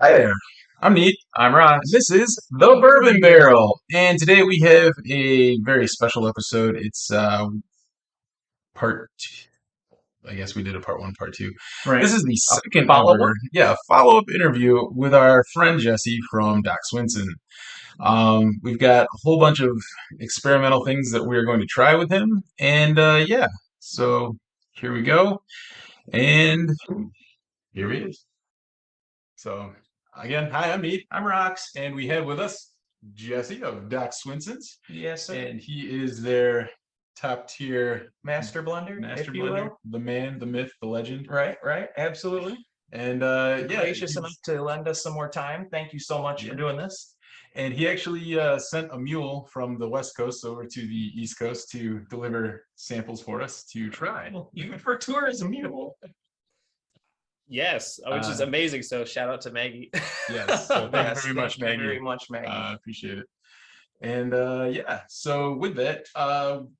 Hi there. I'm Neat. I'm Ross. This is the Bourbon Barrel, and today we have a very special episode. It's part. I guess we did a part one, part two. Right. This is the A second follow-up? ever, follow-up interview with our friend Jesse from Doc Swinson. We've got a whole bunch of experimental things that we're going to try with him, and so here we go, and here he is. So again, hi, I'm Mead, I'm Rox. and we have with us Jesse of Doc Swinson's, Yes, sir. and he is their top tier Master blender, master if you blender, will. the man, the myth, the legend. Right, right. Absolutely. And Gracious enough to lend us some more time. Thank you so much for yeah, doing this. and he actually sent a mule from the West Coast over to the East Coast to deliver samples for us to try. You for tourism, you. Yes, which is Uh, amazing. So shout out to Maggie. yes, so thank you Yes, very much, thank you Maggie. very much, Maggie. Appreciate it. And so with that,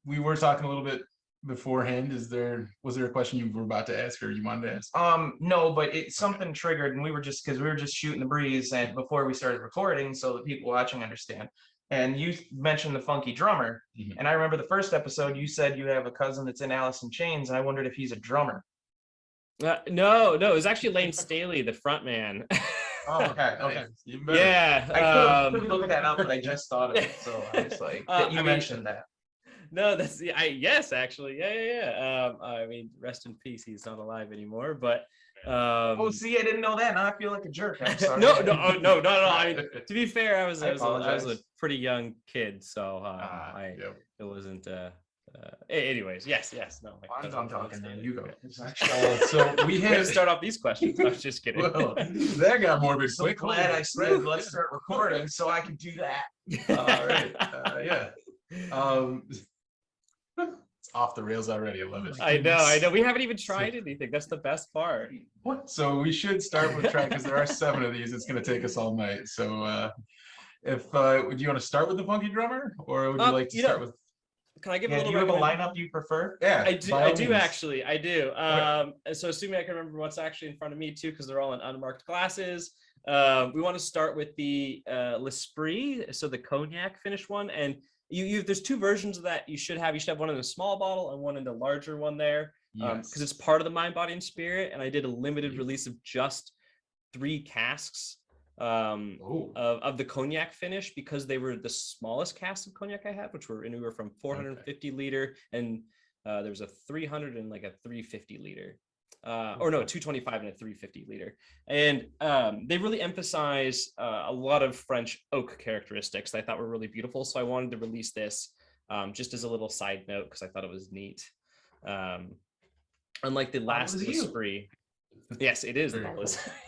we were talking a little bit beforehand. Was there a question you were about to ask or you wanted to ask? No, but something triggered, and we were just because we were just shooting the breeze, and before we started recording, so the people watching understand. And you mentioned the funky drummer, Mhm. and I remember the first episode you said you have a cousin that's in Alice in Chains, and I wondered if he's a drummer. No, it was actually Lane Staley, the front man. Oh, okay, okay. Nice. Even better. Yeah. Couldn't look that up, but I just thought of it, so I was like, that you I mean, mentioned that. No, yes, actually. Yeah. I mean, rest in peace. He's not alive anymore, but Oh, see, I didn't know that. Now I feel like a jerk. I'm sorry. no. I mean, to be fair, I was a apologize. pretty young kid, so Yep. it wasn't anyways, yes, no. I'm done talking, man. You go. So we We have to have. start off these questions. I was just kidding. Well, that got morbid So quick. glad I said let's start recording so I can do that. All right. Yeah. Um, it's off the rails already. I love it. I know. We haven't even tried anything. That's the best part. What? So we should start with trying because there are 7 of these. It's going to take us all night. So if would you want to start with the funky drummer, or would you like to start with? Can I give a Yeah, do little you have a recommend- lineup you prefer? Yeah, I do. by all I do means. actually. I do. Okay. And so assuming I can remember what's actually in front of me too, because they're all in unmarked glasses. We want to start with the L'Esprit, so the cognac finished one, and there's 2 versions of that you should have. You should have one in a small bottle and one in the larger one there, because Yes. it's part of the Mind, Body, and Spirit. And I did a limited release of just 3 casks Oh. of the cognac finish, because they were the smallest casks of cognac I had, which were anywhere from 450 liter, and there was a 300 and like a 350 liter. Or no, 225 and a 350 liter. And they really emphasize a lot of French oak characteristics that I thought were really beautiful. So I wanted to release this just as a little side note because I thought it was neat. Unlike the last L'Esprit. Yes, it is.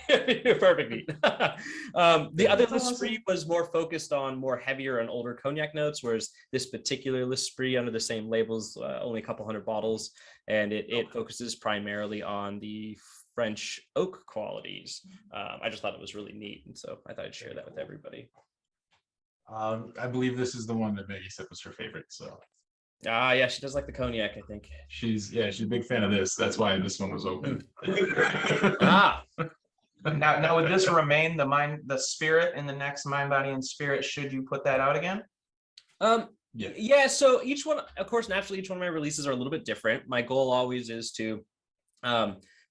Perfectly. The other L'Esprit was more focused on more heavier and older cognac notes, whereas this particular L'Esprit under the same labels, only a couple hundred bottles, and it focuses primarily on the French oak qualities. I just thought it was really neat, and so I thought I'd share that with everybody. I believe this is the one that Maggie said was her favorite. So Yeah, she does like the cognac, I think. she's a big fan of this. That's why this one was open. Ah, Now would this remain the spirit in the next Mind, Body, and Spirit? Should you put that out again? Yeah. So each one, of course, naturally, each one of my releases are a little bit different. My goal always is to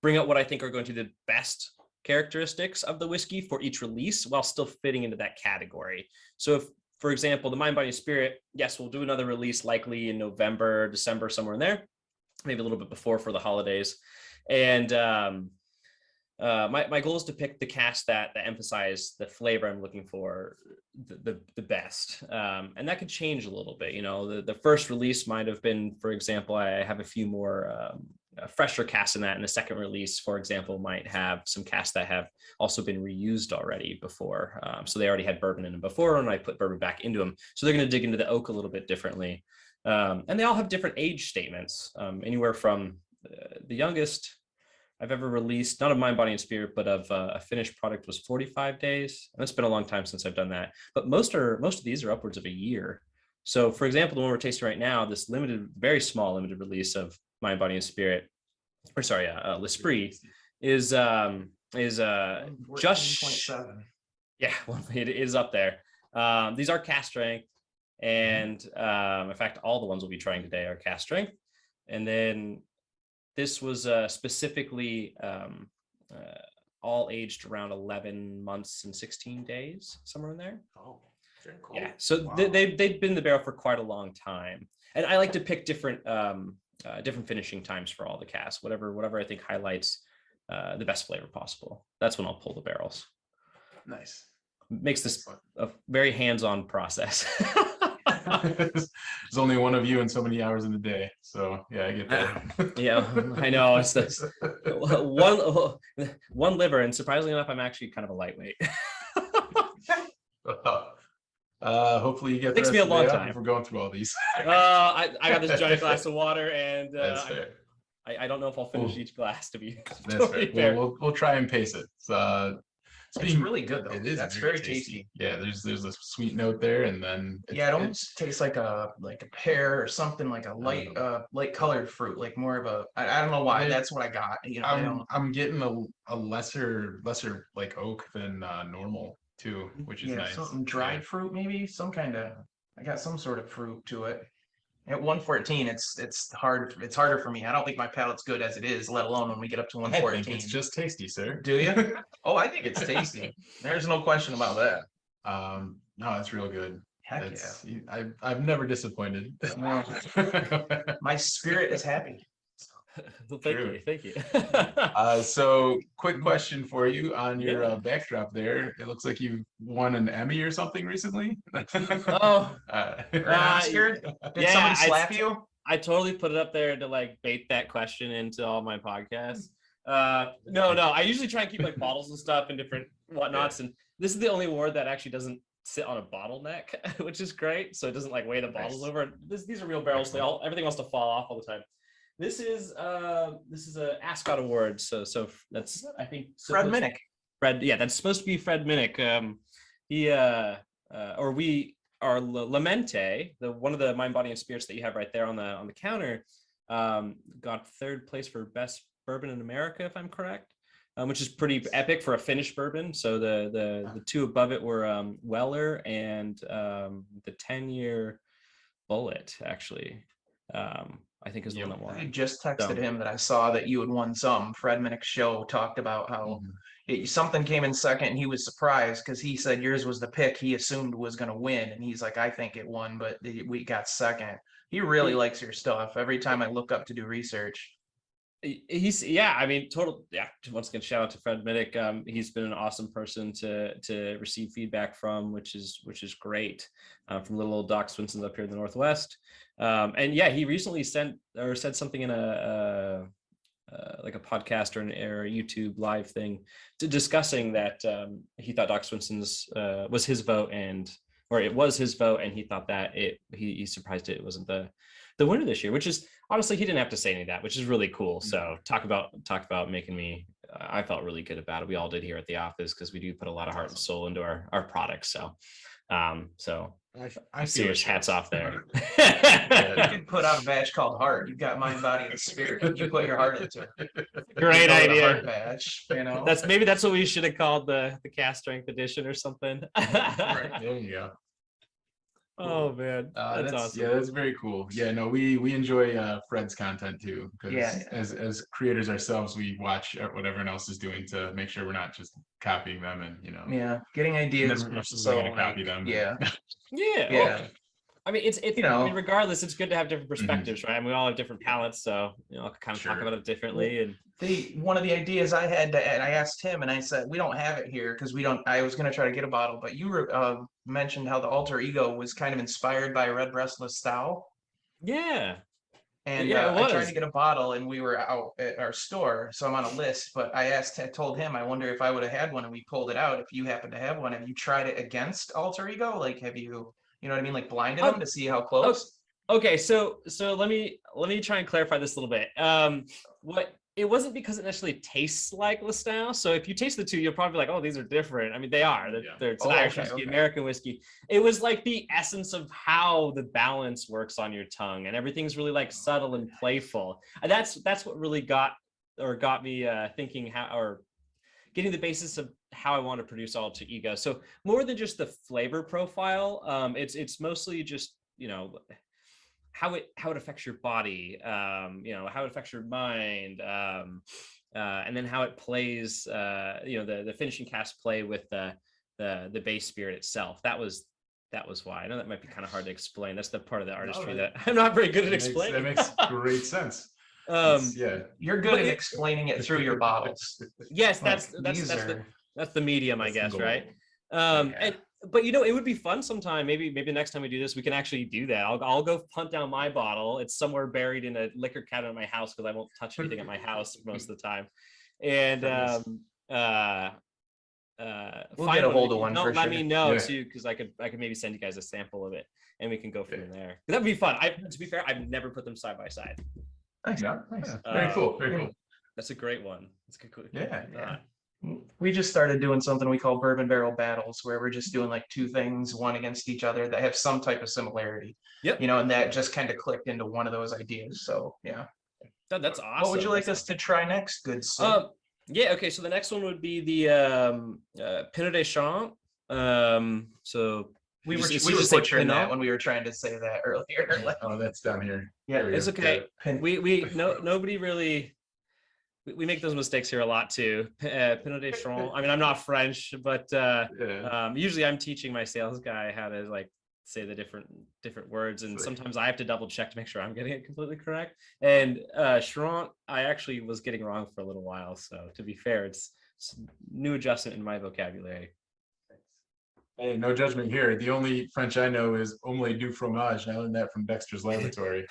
bring out what I think are going to be the best characteristics of the whiskey for each release while still fitting into that category. So if, for example, the Mind, Body, and Spirit, yes, we'll do another release likely in November, December, somewhere in there, maybe a little bit before for the holidays. And my goal is to pick the cask that emphasize the flavor I'm looking for the best, and that could change a little bit. The first release might have been, for example, I have a few more fresher casks in that, and the second release, for example, might have some casks that have also been reused already before, so they already had bourbon in them before, and I put bourbon back into them, so they're going to dig into the oak a little bit differently, and they all have different age statements, anywhere from the youngest I've ever released, not of Mind, Body, and Spirit, but of a finished product was 45 days. And it's been a long time since I've done that. But most of these are upwards of a year. So, for example, the one we're tasting right now, this very small limited release of Mind, Body, and Spirit, or sorry, L'Esprit, is is just 14.7. yeah, well, it is up there. These are cast strength, and in fact, all the ones we'll be trying today are cast strength. And then this was specifically all aged around 11 months and 16 days, somewhere in there. Oh, very cool. Yeah, so Wow. they've been in the barrel for quite a long time, and I like to pick different finishing times for all the casks, whatever I think highlights the best flavor possible. That's when I'll pull the barrels. Nice. Makes this a very hands-on process. There's only one of you and so many hours in a day, so yeah, I get that. Yeah, I know. It's the one liver, and surprisingly enough, I'm actually kind of a lightweight. Hopefully you get the Takes rest me a of the long day off time. if we're going through all these. I got this giant glass of water, and That's fair. I don't know if I'll finish each glass, to be That's totally fair. fair. We'll try and pace it. It's really good though. It is That's very very tasty. Yeah, there's a sweet note there, and then Yeah, it almost tastes like a pear or something, like a light colored fruit, like more of a I don't know why. That's what I got. You know, I don't. I'm getting a lesser like oak than normal too, which is Yeah, nice. something dried fruit maybe, some kind of. I got some sort of fruit to it. At 114, it's hard. It's harder for me. I don't think my palate's good as it is, let alone when we get up to I 114. think it's just tasty, sir. Do you? Oh, I think it's tasty. There's no question about that. No, it's real good. Heck I've never disappointed. yeah. My spirit is happy. Well, True. thank you. So quick question for you on your Yeah. backdrop there. It looks like you won an Emmy or something recently. Oh, An Oscar? Did yeah, somebody slap you? I totally put it up there to like bait that question into all my podcasts. No, I usually try and keep like bottles and stuff and different whatnots, and this is the only award that actually doesn't sit on a bottleneck, which is great. So it doesn't like weigh the bottles over. These are real barrels. Everything wants to fall off all the time. This is a Ascot award. So that's I think Fred Minnick. Fred, yeah, that's supposed to be Fred Minnick. He or we are Lamente, one of the Mind, Body, and Spirits that you have right there on the counter, got third place for best bourbon in America, if I'm correct, which is pretty epic for a finished bourbon. So the two above it were Weller and the 10-year Bullet, actually. I think is the one that won. I just texted him that I saw that you had won some. Fred Minnick's show talked about how something came in second, and he was surprised because he said yours was the pick he assumed was going to win, and he's like, I think it won, but we got second. He really likes your stuff. Every time I look up to do research. Once again, shout out to Fred Minnick. He's been an awesome person to receive feedback from, which is great, from little old Doc Swinson up here in the Northwest. And yeah, he recently said something in a like a podcast or a YouTube live thing discussing that he thought Doc Swinson's was his vote, or it was his vote, and he thought that he's surprised it wasn't the winner this year, which is honestly, he didn't have to say any of that, which is really cool. So talk about making me, I felt really good about it. We all did here at the office, because we do put a lot of heart and soul into our products. So I serious hats off there. You could put out a badge called Heart. You've got Mind, Body, and Spirit. You put your heart into it. Great idea. Heart badge, you know? That's what we should have called the cast strength edition or something. Right, there you go. Oh man, that's awesome. Yeah, that's very cool. Yeah, no, we enjoy Fred's content too, because as creators ourselves, we watch what everyone else is doing to make sure we're not just copying them, and getting ideas. So gonna copy them. Yeah. I mean, it's I mean, regardless, it's good to have different perspectives, right? And we all have different palettes, so I'll kind of talk about it differently. And one of the ideas I had I asked him, and I said, we don't have it here because we don't. I was going to try to get a bottle, but you mentioned how the alter ego was kind of inspired by Red Breastless Stout. Yeah. And I tried to get a bottle, and we were out at our store, so I'm on a list. But I told him, I wonder if I would have had one, and we pulled it out. If you happen to have one, have you tried it against alter ego? Like, have you? You know what I mean? Like blinded them to see how close. Okay, so let me try and clarify this a little bit. It wasn't because it necessarily tastes like Lestau. So if you taste the two, you'll probably be like, oh, these are different. I mean, they are. It's an Irish whiskey, American whiskey. It was like the essence of how the balance works on your tongue, and everything's really like subtle and playful. And that's what really got me thinking getting the basis of how I want to produce alter ego. So more than just the flavor profile, it's mostly just, how it affects your body, how it affects your mind, and then how it plays, the finishing cast play with the base spirit itself. That was why. I know that might be kind of hard to explain. That's the part of the artistry that I'm not very good at explaining. That makes great sense. You're good at explaining it through your bottles. Yes, that's the medium, I guess, right? But it would be fun sometime. Maybe next time we do this, we can actually do that. I'll go hunt down my bottle. It's somewhere buried in a liquor cabinet in my house because I won't touch anything at my house most of the time. And we'll get a hold of one. Let me know too, because I could maybe send you guys a sample of it, and we can go from there. That'd be fun. To be fair, I've never put them side by side. Nice. Very cool. Very cool. That's a great one. That's a good. Yeah. We just started doing something we call bourbon barrel battles, where we're just doing like two things, one against each other, that have some type of similarity. Yep. And that just kind of clicked into one of those ideas. So yeah. That's awesome. What would you like us to try next, good sir? Yeah. Okay. So the next one would be the Pinot de Champ. So we were butchering that when we were trying to say that earlier. Oh, that's down here. Yeah, it's okay. Nobody really. We make those mistakes here a lot too. Pinot de Champ. I mean, I'm not French, but usually I'm teaching my sales guy how to like say the different words, and sometimes I have to double check to make sure I'm getting it completely correct. And Charente, I actually was getting wrong for a little while. So to be fair, it's new adjustment in my vocabulary. Hey, no judgment here. The only French I know is omelette du fromage. I learned that from Dexter's Laboratory.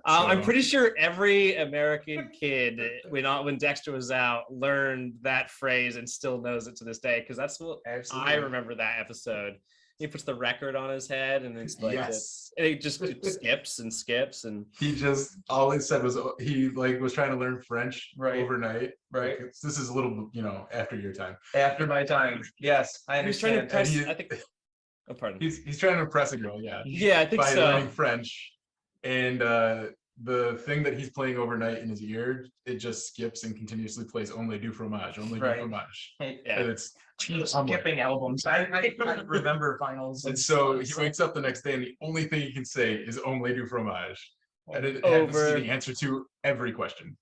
I'm pretty sure every American kid, when Dexter was out, learned that phrase and still knows it to this day, because that's what I remember that episode. He puts the record on his head, and it's like it skips and skips, and he just all he said was he was trying to learn French overnight. Right. This is a little after your time. After my time. Yes, I understand. He's trying to impress. I think. Oh, pardon. He's trying to impress a girl. Yeah. Yeah, I think by so. learning French, and the thing that he's playing overnight in his ear, it just skips and continuously plays omelette du fromage, omelette du fromage. Yeah. And it's skipping albums. I remember finals. And so he wakes up the next day, and the only thing he can say is omelette du fromage, and it happens to be the answer to every question.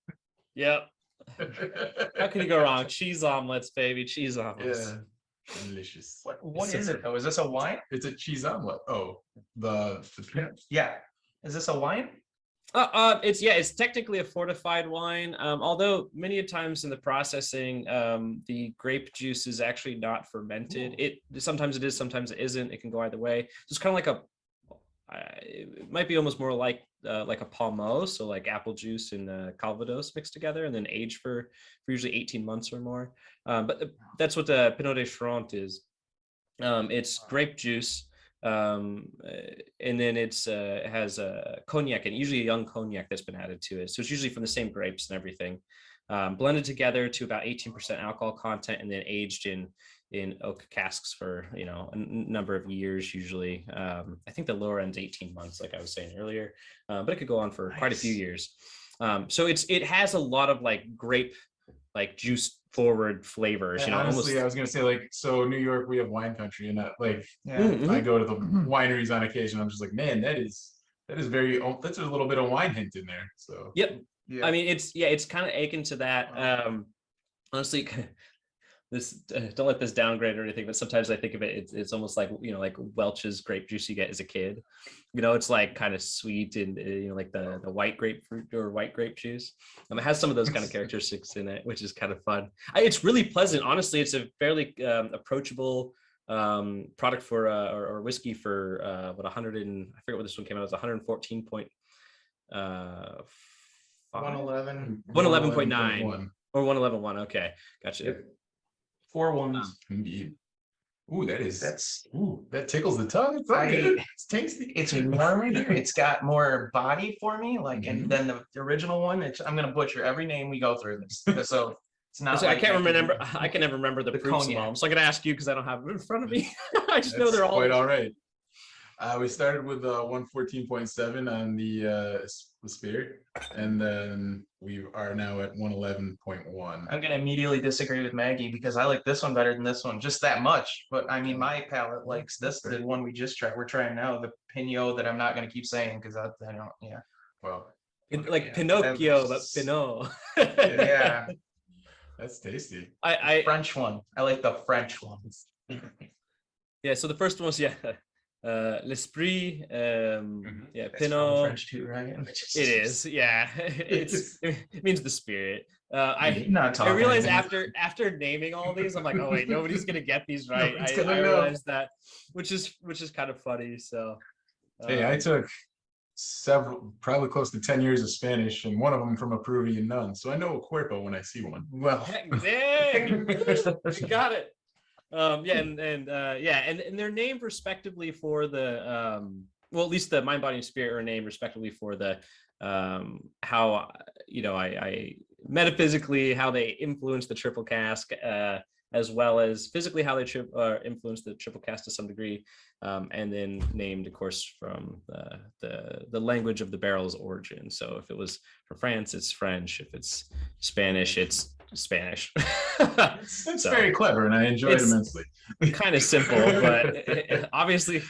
Yep. How can you go wrong? Cheese omelets, baby, cheese omelets. Yeah, delicious. What is it though? Is this a wine? It's a cheese omelet. Oh, the yeah. Is this a wine? It's technically a fortified wine. Although many times in the processing, the grape juice is actually not fermented. Sometimes it is, sometimes it isn't. It can go either way. So it's kind of like it might be almost more like a Palmo, so like apple juice and Calvados mixed together and then aged for usually 18 months or more. But that's what the Pinot de Charente is. It's grape juice. And then it has a cognac, and usually a young cognac that's been added to it. So it's usually from the same grapes and everything, blended together to about 18% alcohol content, and then aged in oak casks for a number of years. Usually, I think the lower end's 18 months, like I was saying earlier, but it could go on for quite a few years. So it has a lot of like grape, like juice forward flavors. Honestly, I was gonna say so New York, we have wine country, and that I go to the wineries on occasion. I'm just like, man, that's a little bit of wine hint in there. So yep. Yeah. I mean, it's kind of akin to that. Honestly, this don't let this downgrade or anything, but sometimes I think of it, it's almost like like Welch's grape juice you get as a kid. It's like kind of sweet and like the white grapefruit or white grape juice. It has some of those kind of characteristics in it, which is kind of fun. It's really pleasant. Honestly, it's a fairly approachable product for or whiskey for 100 and I forget what this one came out as, 114.5 111.9 or 111.1. Okay, gotcha. Yep. 4 ones. Indeed. Ooh, that tickles the tongue. It's tasty. It's warm in here. It's got more body for me, and then the original one. I'm gonna butcher every name we go through this. So it's not. So I can't remember. I can never remember the proofs of them. So I'm gonna ask you because I don't have them in front of me. I just know they're all quite all right. We started with 114.7 on the spirit, and then we are now at 111.1. I'm gonna immediately disagree with Maggie because I like this one better than this one, just that much. But I mean, my palate likes this, the one we just tried. We're trying now, the Pinot that I'm not gonna keep saying because I don't. Yeah. Well, Like yeah, Pinocchio, but Pinot. Yeah. that's tasty. I French one. I like the French ones. yeah. So the first one was l'esprit. Yeah, It's Pinot. French too, right? It is, yeah. It means the spirit. Not I talking. realized after naming all these, I'm like, oh wait, nobody's gonna get these right. Nobody's I gonna know. realized that, which is kind of funny. So Hey, I took probably close to 10 years of Spanish, and one of them from a Peruvian nun. So I know a cuerpo when I see one. Well, dang, you got it. Yeah, and they're named respectively for the well, at least the mind, body, and spirit are named respectively for the how I metaphysically how they influence the triple cask, as well as physically how they influence the triple cask to some degree, and then named, of course, from the language of the barrel's origin. So if it was from France, it's French. If it's Spanish, it's Spanish. It's so, very clever, and I enjoy it immensely. Kind of simple, but obviously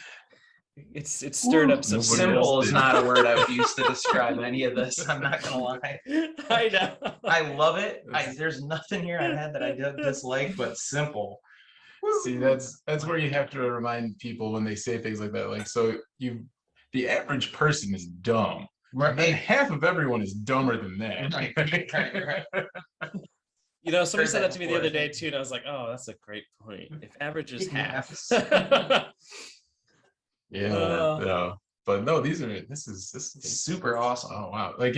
it's stirred up some. Simple is not a word I would use to describe any of this. I'm not gonna lie. I know. I love it. There's nothing here I had that I dislike, but simple. See, that's where you have to remind people when they say things like that. Like, so the average person is dumb. Right. And half of everyone is dumber than that. Right. You know, somebody said that to me the other day too, and I was like, "Oh, that's a great point. If average is half." Yeah, but no, this is super awesome. Oh wow, like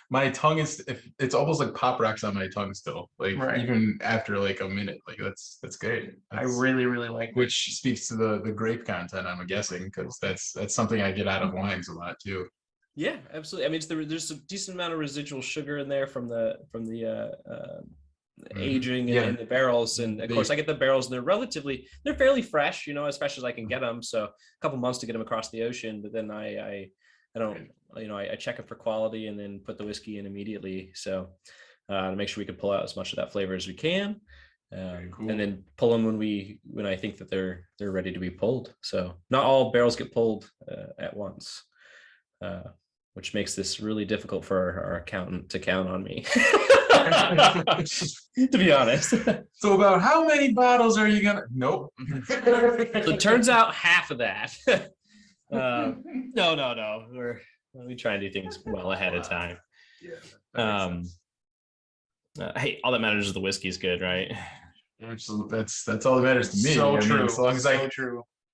my tongue it's almost like pop rocks on my tongue still, like even after like a minute. Like that's great. I really like which speaks to the grape content, I'm guessing, because that's something I get out of wines a lot too. Yeah, absolutely. I mean, there's a decent amount of residual sugar in there from the aging in the barrels, and of course I get the barrels, and they're fairly fresh, you know, as fresh as I can get them. So a couple months to get them across the ocean, but then I don't, you know, I check it for quality and then put the whiskey in immediately. So to make sure we can pull out as much of that flavor as we can, cool. And then pull them when I think that they're ready to be pulled. So not all barrels get pulled at once, which makes this really difficult for our accountant to count on me. To be honest. So about how many bottles are you gonna? Nope. So it turns out half of that. No. We try and do things well ahead of time. Yeah. Hey, all that matters is the whiskey's good, right? That's all that matters to me. So true.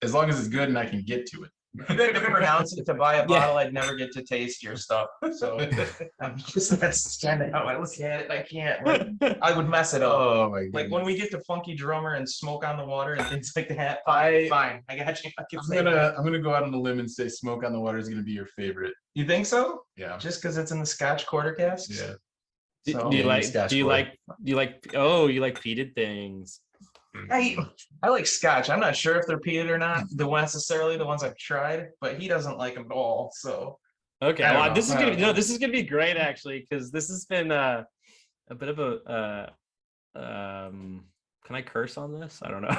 As long as it's good and I can get to it. To pronounce it, to buy a bottle, I'd never get to taste your stuff. So that's kind of how I look at it. I can't. Like, I would mess it up. Oh my god! Like when we get to Funky Drummer and Smoke on the Water and things like that. Fine. I got you. I'm gonna go out on a limb and say Smoke on the Water is gonna be your favorite. You think so? Yeah. Just because it's in the Scotch quarter casks? Yeah. So, do you like peated things? I like Scotch. I'm not sure if they're peated or not, necessarily the ones I've tried, but he doesn't like them at all. So okay, well, this is gonna be great actually, because this has been a bit of a can I curse on this? I don't know.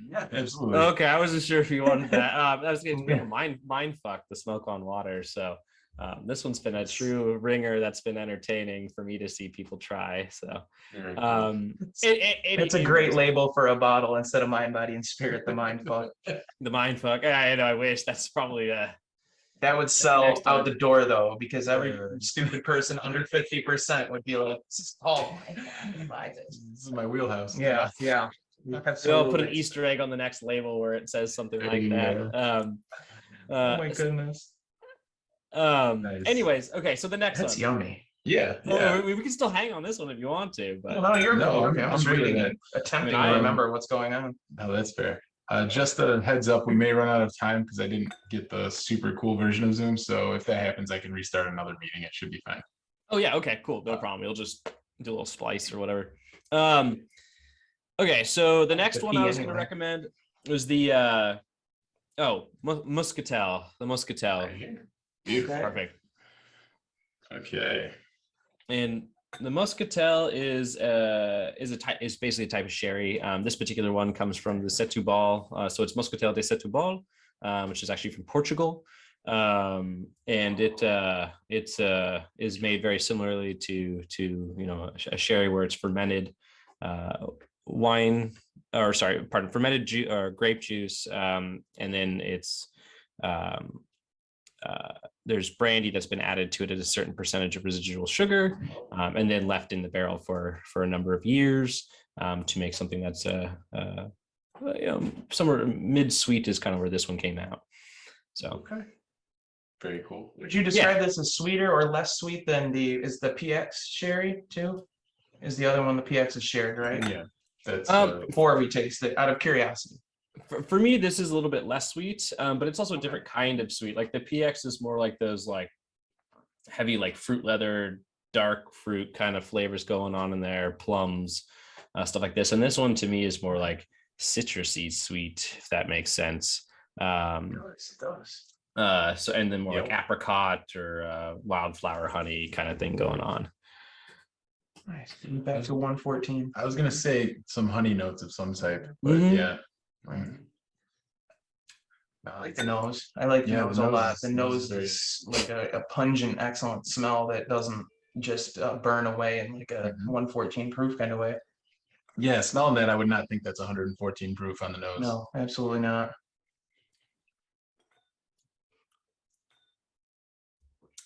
Yeah, absolutely. Okay, I wasn't sure if you wanted that. I was going to mind fuck the Smoke on Water. So this one's been a true ringer that's been entertaining for me to see people try. So it's a great label for a bottle instead of Mind, Body, and Spirit. The Mind Fuck. The Mind Fuck. I know. I wish that's probably that would sell out the door though, because every stupid person under 50% would be like, "Oh my god, I'm gonna buy this." This is my wheelhouse. Yeah. We'll put an Easter egg on the next label where it says something like that. Oh my goodness. Nice. Anyways, okay, so the next That's one. yummy. Yeah. Well, we can still hang on this one if you want to. But no, you're no. Okay, I'm reading it, attempting to remember what's going on. No, that's fair. Just a heads up, we may run out of time because I didn't get the super cool version of Zoom. So if that happens, I can restart another meeting. It should be fine. Oh yeah. Okay. Cool. No problem. We'll just do a little splice or whatever. Okay. So the next one I was going to recommend was the Oh, Muscatel, the Muscatel. Right here. Beautiful. Okay. Perfect. Okay. And the Muscatel is basically a type of sherry. This particular one comes from the Setúbal, so it's Muscatel de Setúbal, which is actually from Portugal, and it's is made very similarly to a sherry where it's fermented wine, or sorry, pardon, fermented or grape juice, and then it's um, there's brandy that's been added to it at a certain percentage of residual sugar, and then left in the barrel for a number of years, to make something that's somewhere mid-sweet is kind of where this one came out. So Okay. Very cool. Would you describe this as sweeter or less sweet than is the PX sherry too? Is the other one the PX is shared, right? Yeah. That's Before we taste it, out of curiosity. for me, this is a little bit less sweet, but it's also a different kind of sweet. Like the PX is more like those like heavy, like fruit leather, dark fruit kind of flavors going on in there, plums, stuff like this. And this one to me is more like citrusy sweet, if that makes sense. It does. So and then more like apricot or wildflower honey kind of thing going on. Nice. Back to 114. I was gonna say some honey notes of some type, but yeah. I like the nose. I like the nose a lot. The nose very... is like a pungent, excellent smell that doesn't just burn away in like a 114 proof kind of way. Yeah, smelling that, I would not think that's 114 proof on the nose. No, absolutely not.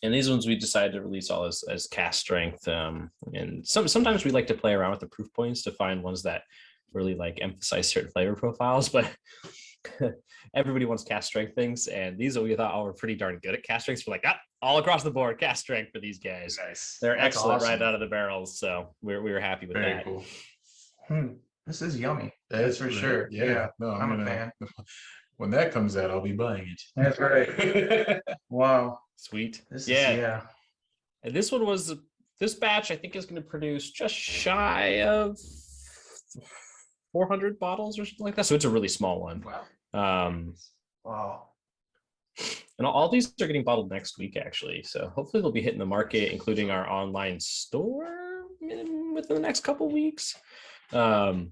And these ones we decided to release all as cast strength. And sometimes we like to play around with the proof points to find ones that really like emphasize certain flavor profiles, but everybody wants cast strength things. And these we thought were pretty darn good at cast strengths. We're like, all across the board, cast strength for these guys. Nice. They're That's excellent awesome. right out of the barrels. So we were happy with Very that. cool. This is yummy. That's for sure. Yeah. No, I'm a fan. When that comes out, I'll be buying it. That's right. Wow. Sweet. This yeah. And this batch I think is going to produce just shy of 400 bottles or something like that. So it's a really small one. Wow. Wow. And all these are getting bottled next week, actually. So hopefully they'll be hitting the market, including our online store within the next couple weeks. We're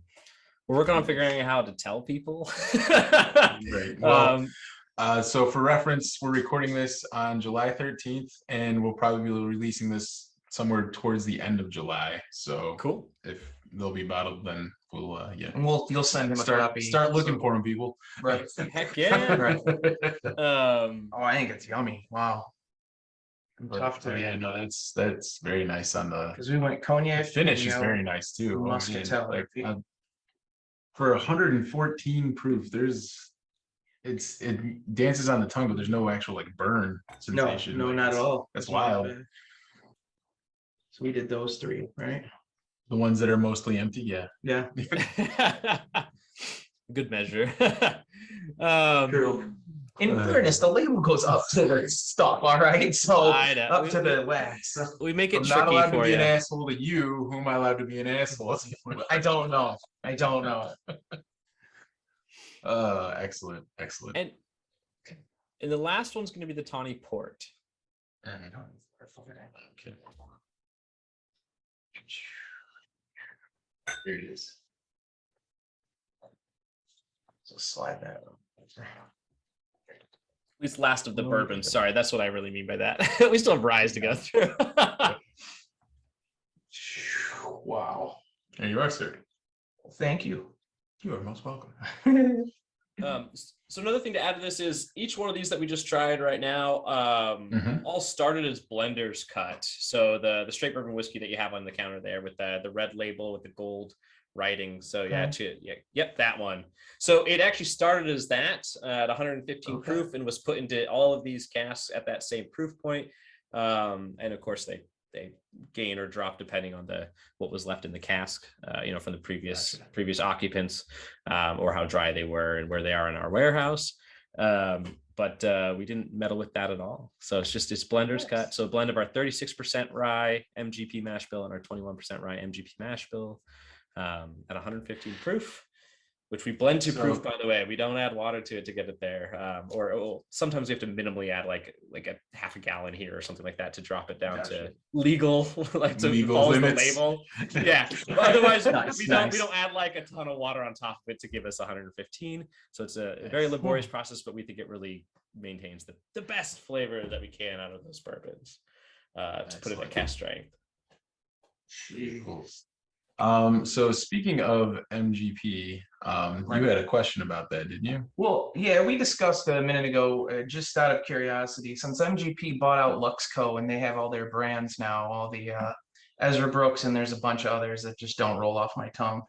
working on figuring out how to tell people. Right. Well, so for reference, we're recording this on July 13th, and we'll probably be releasing this somewhere towards the end of July. So cool. If they'll be bottled, then we'll And you'll send him a copy. Start looking for them, people. Right. Heck yeah. Right. I think it's yummy. Wow. Tough to. Yeah, no, that's very nice on the. Because we went cognac. The finish is very nice too. Muscatel. For 114 proof, it dances on the tongue, but there's no actual like burn sensation. No, not at all. That's wild. So we did those three, right? The ones that are mostly empty, yeah. Yeah. Good measure. True. In fairness, the label goes up to the stuff, all right? So up to the wax. We make it I'm tricky not allowed for to be you. an asshole to you. Who am I allowed to be an asshole? I don't know. Excellent. And the last one's going to be the Tawny Port. Okay. Here it is. So slide that. It's last of the bourbon. Sorry, that's what I really mean by that. We still have Rise to go through. Wow. There you are, sir. Thank you. You are most welcome. So another thing to add to this is each one of these that we just tried right now all started as blenders cut. So the straight bourbon whiskey that you have on the counter there with the red label with the gold writing. So yep, that one. So it actually started as that at 115 proof and was put into all of these casks at that same proof point. And of course they gain or drop depending on what was left in the cask, from the previous occupants, or how dry they were and where they are in our warehouse. But we didn't meddle with that at all. So it's blenders cut. So a blend of our 36% rye MGP mash bill and our 21% rye MGP mash bill at 115 proof. which we blend to So- proof, by the way. We don't add water to it to get it there. Or sometimes we have to minimally add like a half a gallon here or something like that to drop it down Gotcha. to legal, like to Legal follow the limits. label. Yeah. Otherwise, Nice, we nice. don't add like a ton of water on top of it to give us 115. So it's a very laborious process, but we think it really maintains the best flavor that we can out of those bourbons. To put it at cast strength. Cool. So speaking of MGP, you had a question about that, didn't you? Well, yeah, we discussed a minute ago, just out of curiosity, since MGP bought out Luxco and they have all their brands now, all the Ezra Brooks, and there's a bunch of others that just don't roll off my tongue.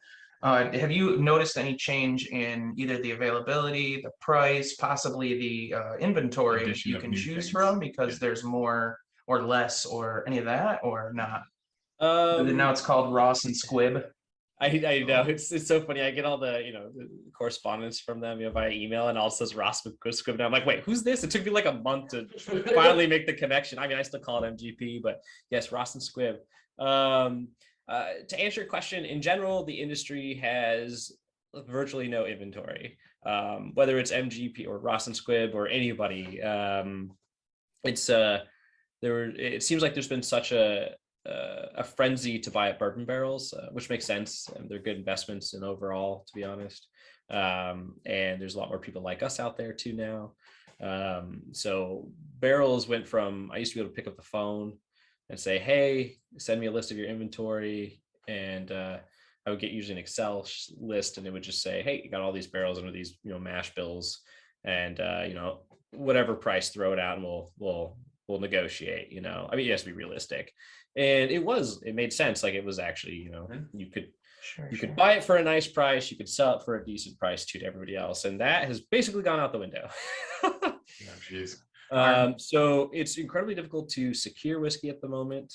Have you noticed any change in either the availability, the price, possibly the inventory Addition you of can new choose things. from because Yeah. there's more or less or any of that or not? And then now Um, it's called Ross and Squibb. I know it's so funny. I get all the the correspondence from them via email, and all says Ross McGriscom. And I'm like, wait, who's this? It took me like a month to finally make the connection. I mean, I still call it MGP, but yes, Ross and Squibb. To answer your question, in general, the industry has virtually no inventory, whether it's MGP or Ross and Squibb or anybody. It's it seems like there's been such a frenzy to buy up bourbon barrels, which makes sense. And they're good investments in overall, to be honest. And there's a lot more people like us out there too now. So barrels went from, I used to be able to pick up the phone and say, hey, send me a list of your inventory. And I would get usually an Excel list, and it would just say, hey, you got all these barrels under these, mash bills, and whatever price, throw it out, and we'll negotiate. I mean, it has to be realistic. And it made sense. Like, it was actually, you could buy it for a nice price, you could sell it for a decent price to everybody else, and that has basically gone out the window. Jeez. So it's incredibly difficult to secure whiskey at the moment.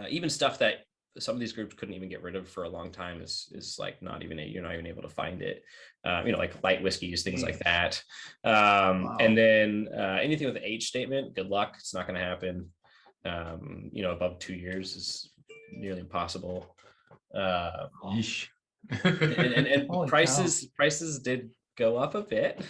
Even stuff that some of these groups couldn't even get rid of for a long time is like you're not even able to find it. Like light whiskeys, things like that. Wow. And then anything with the age statement, good luck. It's not going to happen. Above 2 years is nearly impossible. Yeesh. And Holy prices did go up a bit,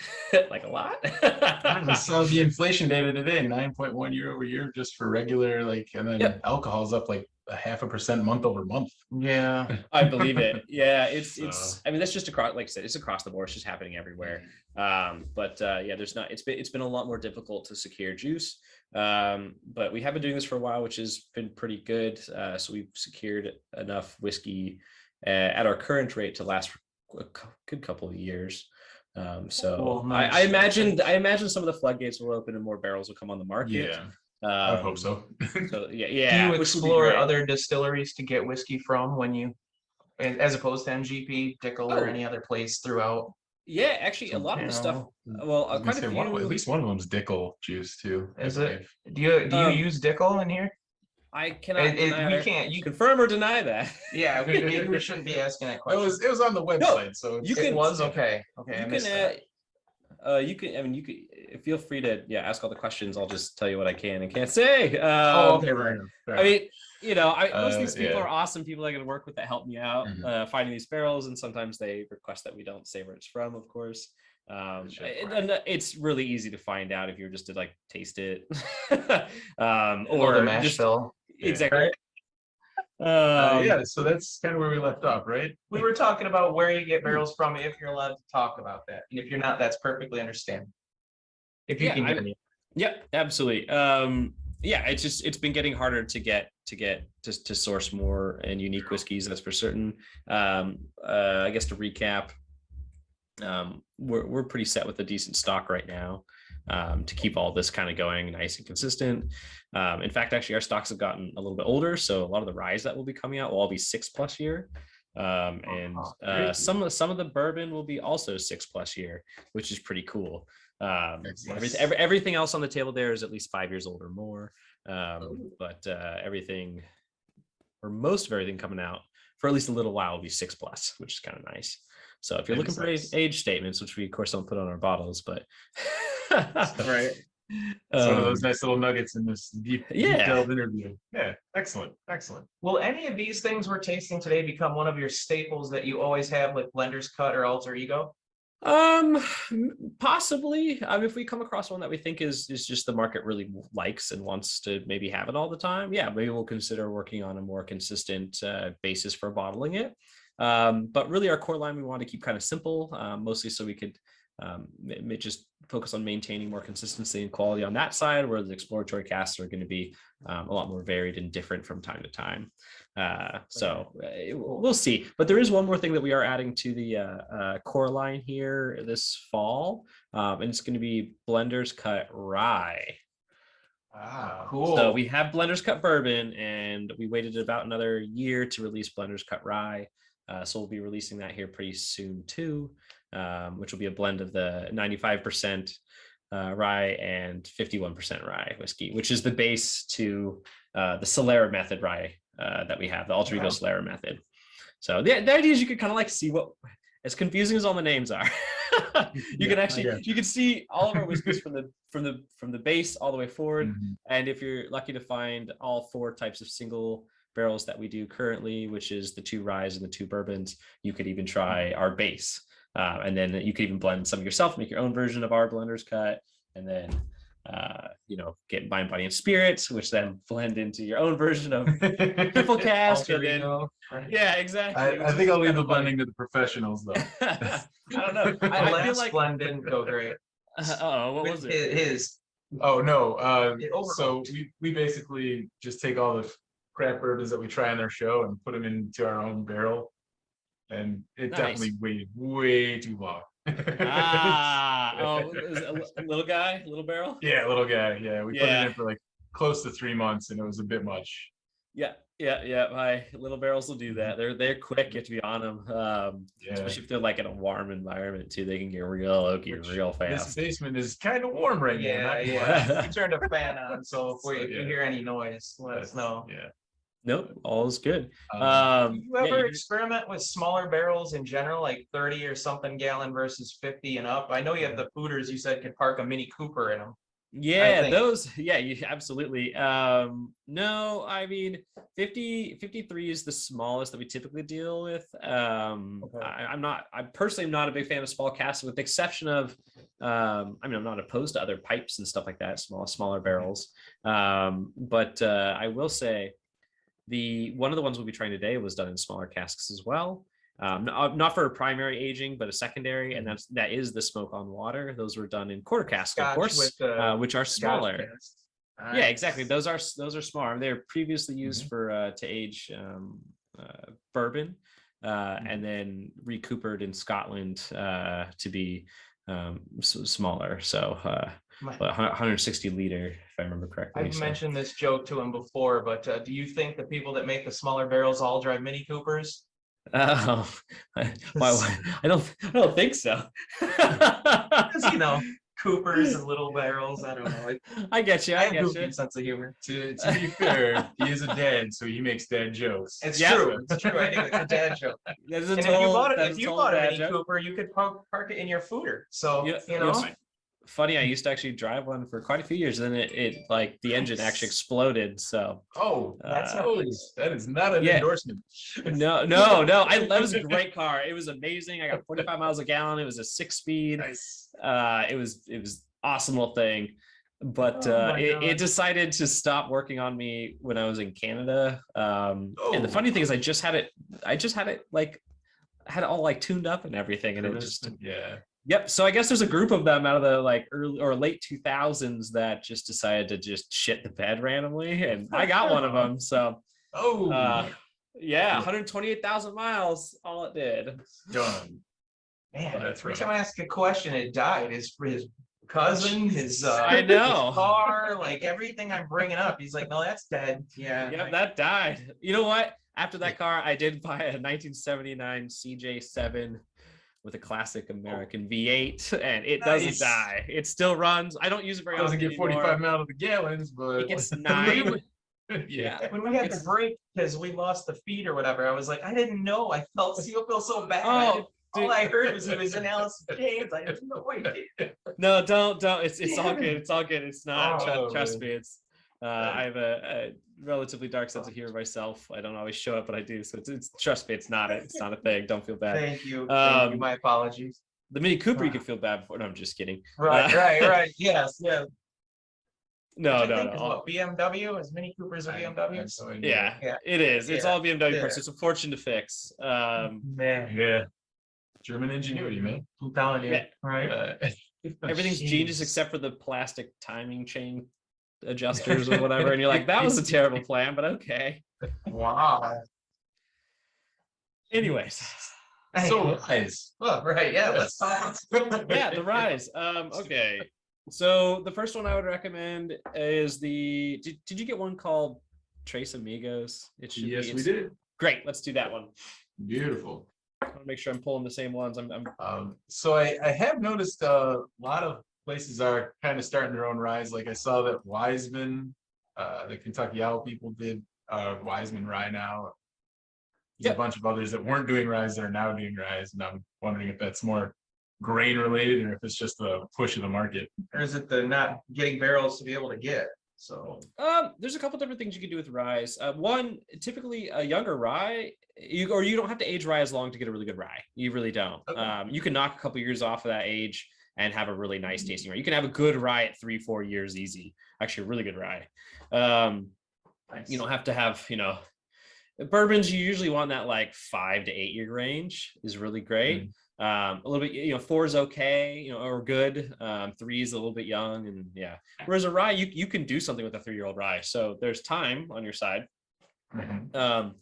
like a lot. I saw the inflation data today, 9.1 year over year, just for regular, and then Yep. alcohol's up like 0.5% month over month. Yeah. I believe it. Yeah, it's So- I mean, that's just across, like I said, it's across the board. It's just happening everywhere. But there's not, it's been a lot more difficult to secure juice. But we have been doing this for a while, which has been pretty good. So we've secured enough whiskey at our current rate to last for a good couple of years. So Cool, nice. I imagine some of the floodgates will open and more barrels will come on the market. Yeah, I would hope so. So yeah. Do you which would be explore great. other distilleries to get whiskey from as opposed to MGP, Dickel, or any other place throughout? Yeah, actually, a lot of the stuff. Well, I was gonna quite a say, few. at least one of them's Dickel juice too. I Is it? believe. Do you use Dickel in here? I cannot. We can't. You confirm or deny that. Yeah, maybe we shouldn't be asking that question. It was on the website, so you It can- was okay. Okay, I You missed can. that. You can. I mean, you could. Feel free to ask all the questions. I'll just tell you what I can and can't say. Oh, okay, right. I mean, most of these people yeah. are awesome people I can work with that help me out Mhm. finding these barrels, and sometimes they request that we don't say where it's from, of course. Sure. And it's really easy to find out if you were just to like taste it, Or the mash just bill. exactly. Yeah, so that's kind of where we left off, right? We were talking about where you get barrels from, if you're allowed to talk about that. And if you're not, that's perfectly understandable. If you Yeah, can hear me. Yep, absolutely. It's been getting harder to source more and unique whiskeys, that's for certain. I guess to recap, we're pretty set with a decent stock right now, to keep all this kind of going nice and consistent. In fact, actually, our stocks have gotten a little bit older, so a lot of the rye that will be coming out will all be 6+ year. Some of the bourbon will be also 6+ year, which is pretty cool. Everything else on the table there is at least 5 years old or more. But everything, or most of everything coming out for at least a little while will be 6+, which is kind of nice. So if you're looking for age statements, which we of course don't put on our bottles, but Right. It's one of those nice little nuggets in this deep Yeah. delve interview. Yeah, excellent, excellent. Will any of these things we're tasting today become one of your staples that you always have, like Blender's Cut or Alter Ego? Possibly. If we come across one that we think is just the market really likes and wants to maybe have it all the time, yeah, maybe we'll consider working on a more consistent basis for bottling it. But really, our core line we want to keep kind of simple, mostly so we could just focus on maintaining more consistency and quality on that side, where the exploratory casts are going to be a lot more varied and different from time to time. We'll see. But there is one more thing that we are adding to the core line here this fall, and it's going to be Blender's Cut Rye. Ah, cool. So we have Blender's Cut Bourbon, and we waited about another year to release Blender's Cut Rye. So we'll be releasing that here pretty soon too, which will be a blend of the 95% rye and 51% rye whiskey, which is the base to the Solera method rye that we have, the Alter Ego Solera method. So the idea is you could kind of like see what, as confusing as all the names are, you can see all of our whiskeys from the base all the way forward. Mm-hmm. And if you're lucky to find all 4 types of single barrels that we do currently, which is the 2 ryes and the 2 bourbons, you could even try our base. And then you could even blend some yourself, make your own version of our Blender's Cut, and then get Mind, Body, and Spirits, which then blend into your own version of triple cask. And then, yeah, exactly. I think I'll leave the blending to the professionals, though. I don't know. I feel like blend didn't go great. What was it? His. Oh no. So we basically just take all the craft bourbons that we try on our show and put them into our own barrel, and it definitely waited way too long. Little guy, little barrel. Yeah, little guy. Yeah, we put it in for like close to 3 months, and it was a bit much. Yeah. My little barrels will do that. They're quick. You have to be on them, especially if they're like in a warm environment too. They can get real oaky real fast. This basement is kind of warm right now. Yeah. You turned a fan on, so if you hear any noise, let us know. Yeah. Nope, all is good. Do you ever experiment with smaller barrels in general, like 30 or something gallon versus 50 and up? I know you have the Fooders, you said could park a Mini Cooper in them. Yeah, those, you absolutely. No, I mean, 53 is the smallest that we typically deal with. I'm personally not a big fan of small casks, with the exception of, I'm not opposed to other pipes and stuff like that, smaller barrels. But I will say, one of the ones we'll be trying today was done in smaller casks as well. Not for a primary aging, but a secondary, and that is the smoke on water. Those were done in quarter casks, of course, which are smaller. Nice. Yeah, exactly. Those are smaller. They were previously used for to age bourbon, and then recoopered in Scotland to be smaller. So 160 liter, if I remember correctly. I've mentioned this joke to him before, but do you think the people that make the smaller barrels all drive Mini Coopers? I don't think so. Because, Coopers and little barrels. I don't know. I get you. I have a goofy sense of humor. To be fair, he is a dad, so he makes dad jokes. It's true. It's true. I think it's a dad joke. If you bought a Mini Cooper, you could park it in your fooder. So funny, I used to actually drive one for quite a few years, and then it like the engine actually exploded. So that is not an endorsement. No. That was a great car. It was amazing. I got 45 miles a gallon. It was a 6-speed. Nice. It was awesome little thing. But it decided to stop working on me when I was in Canada. And the funny thing is, I just had it all like tuned up and everything, and it just Yep. So I guess there's a group of them out of the like early or late 2000s that just decided to just shit the bed randomly, and I got one of them. So 128,000 miles, all it did. Done. Man, every time I ask a question, it died. His cousin, his I know his car, like everything I'm bringing up, he's like, no, that's dead. That died. You know what? After that car, I did buy a 1979 CJ7 with a classic American V8, and it doesn't die. It still runs. I don't use it very often. Doesn't get 45 miles of the gallons, but it gets 9. When we had to break because we lost the feed or whatever, I was like, I didn't know. I felt so bad. All I heard was he was in Alice in Chains. I didn't know what he did. No, don't. It's all good. It's all good. It's not. Oh, Trust man. me. It's. I have a relatively dark sense of humor myself. I don't always show it, but I do. So it's trust me. It's not a thing. Don't feel bad. Thank you. Thank you. My apologies. The Mini Cooper you can feel bad for. No, I'm just kidding. Right. Yes. No. What, BMW? Is Mini Coopers a BMW? Yeah, it is. It's all BMW parts. Yeah. It's a fortune to fix. Man, Yeah. German ingenuity, man. I'm telling you. Yeah. Right. Everything's Jeez. genius except for the plastic timing chain adjusters or whatever. And you're like, that was a terrible plan, but okay. Wow. Anyways. So Rise. Well, right. Yeah. Let's talk. Yeah, the Rise. Okay. So the first one I would recommend is the. Did you get one called Tres Amigos? It should Yes, we did. Great. Let's do that one. Beautiful. I want to make sure I'm pulling the same ones. So I have noticed a lot of places are kind of starting their own rise. Like I saw that Wiseman, the Kentucky Owl people did Wiseman Rye now. There's Yep. a bunch of others that weren't doing rise that are now doing rise, and I'm wondering if that's more grain related or if it's just a push of the market. Or is it the not getting barrels to be able to get? So There's a couple different things you can do with ryes. One, typically a younger rye, you don't have to age rye as long to get a really good rye. You really don't. Okay. You can knock a couple years off of that age and have a really nice tasting rye. You can have a good rye at 3-4 years easy. Actually, a really good rye. nice. You don't have to have, bourbons. You usually want that like 5 to 8 year range is really great. A little bit, 4 is okay, or good. 3 is a little bit young, and yeah. Whereas a rye, you can do something with a 3-year-old rye. So there's time on your side. Mhm.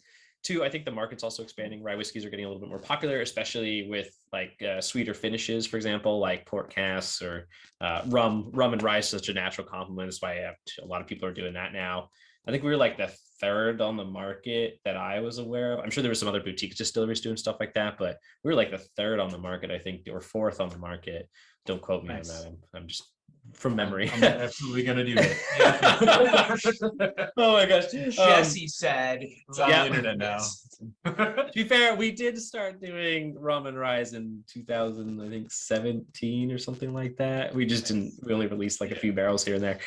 2, I think the market's also expanding. Rye whiskeys are getting a little bit more popular, especially with like sweeter finishes, for example, like port casks or rum and rye is such a natural complement. That's why a lot of people are doing that now. I think we were like the 3rd on the market that I was aware of. I'm sure there were some other boutique distilleries doing stuff like that, but we were like the 3rd on the market, I think, or 4th on the market. Don't quote me Nice. on that. I'm just from memory. I'm absolutely gonna do that. Oh my gosh. Jesse said. It's on Yeah. the internet now. To be fair, we did start doing rum and ryes in 2017 or something like that. We just didn't. We only released like a few barrels here and there.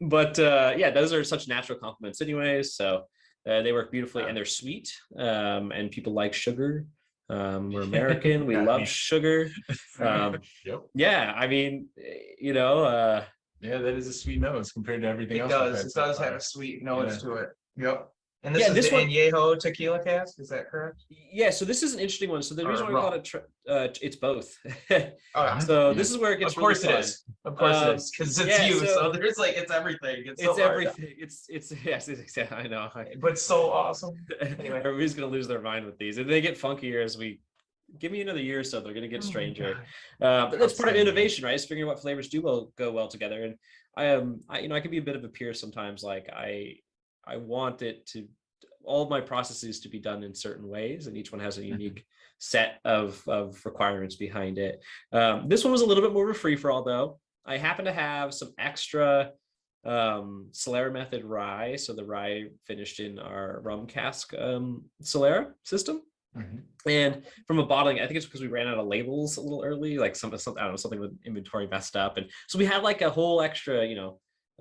But yeah, those are such natural complements, anyways. So they work beautifully, and they're sweet. And people like sugar. We're American. We love sugar. Yep. Yeah, I mean, Yeah, that is a sweet nose compared to everything It else. does. It does have a sweet nose to it. Yep. And this Yeah, is this the one- Anejo Tequila cask. Is that correct? yeah. So this is an interesting one. So the reason why we call it it's both. Oh, So this is where it gets of course really it fun. is. Of course it is, because it's yeah, you. so- So there's like it's everything. It's so It's hard. everything. It's yes. I know. But so awesome. Anyway. Everybody's gonna lose their mind with these, and they get funkier as we. Give me another year or so; they're gonna get stranger. But that's part of innovation, right? Is figuring out what flavors do go well together. And I can be a bit of a purist sometimes. Like I want it to all of my processes to be done in certain ways, and each one has a unique set of requirements behind it. This one was a little bit more of a free for all, though. I happen to have some extra Solera method rye, so the rye finished in our rum cask Solera system. And from a bottling, I think it's because we ran out of labels a little early, like something I don't know, something with inventory messed up, and so we had like a whole extra, I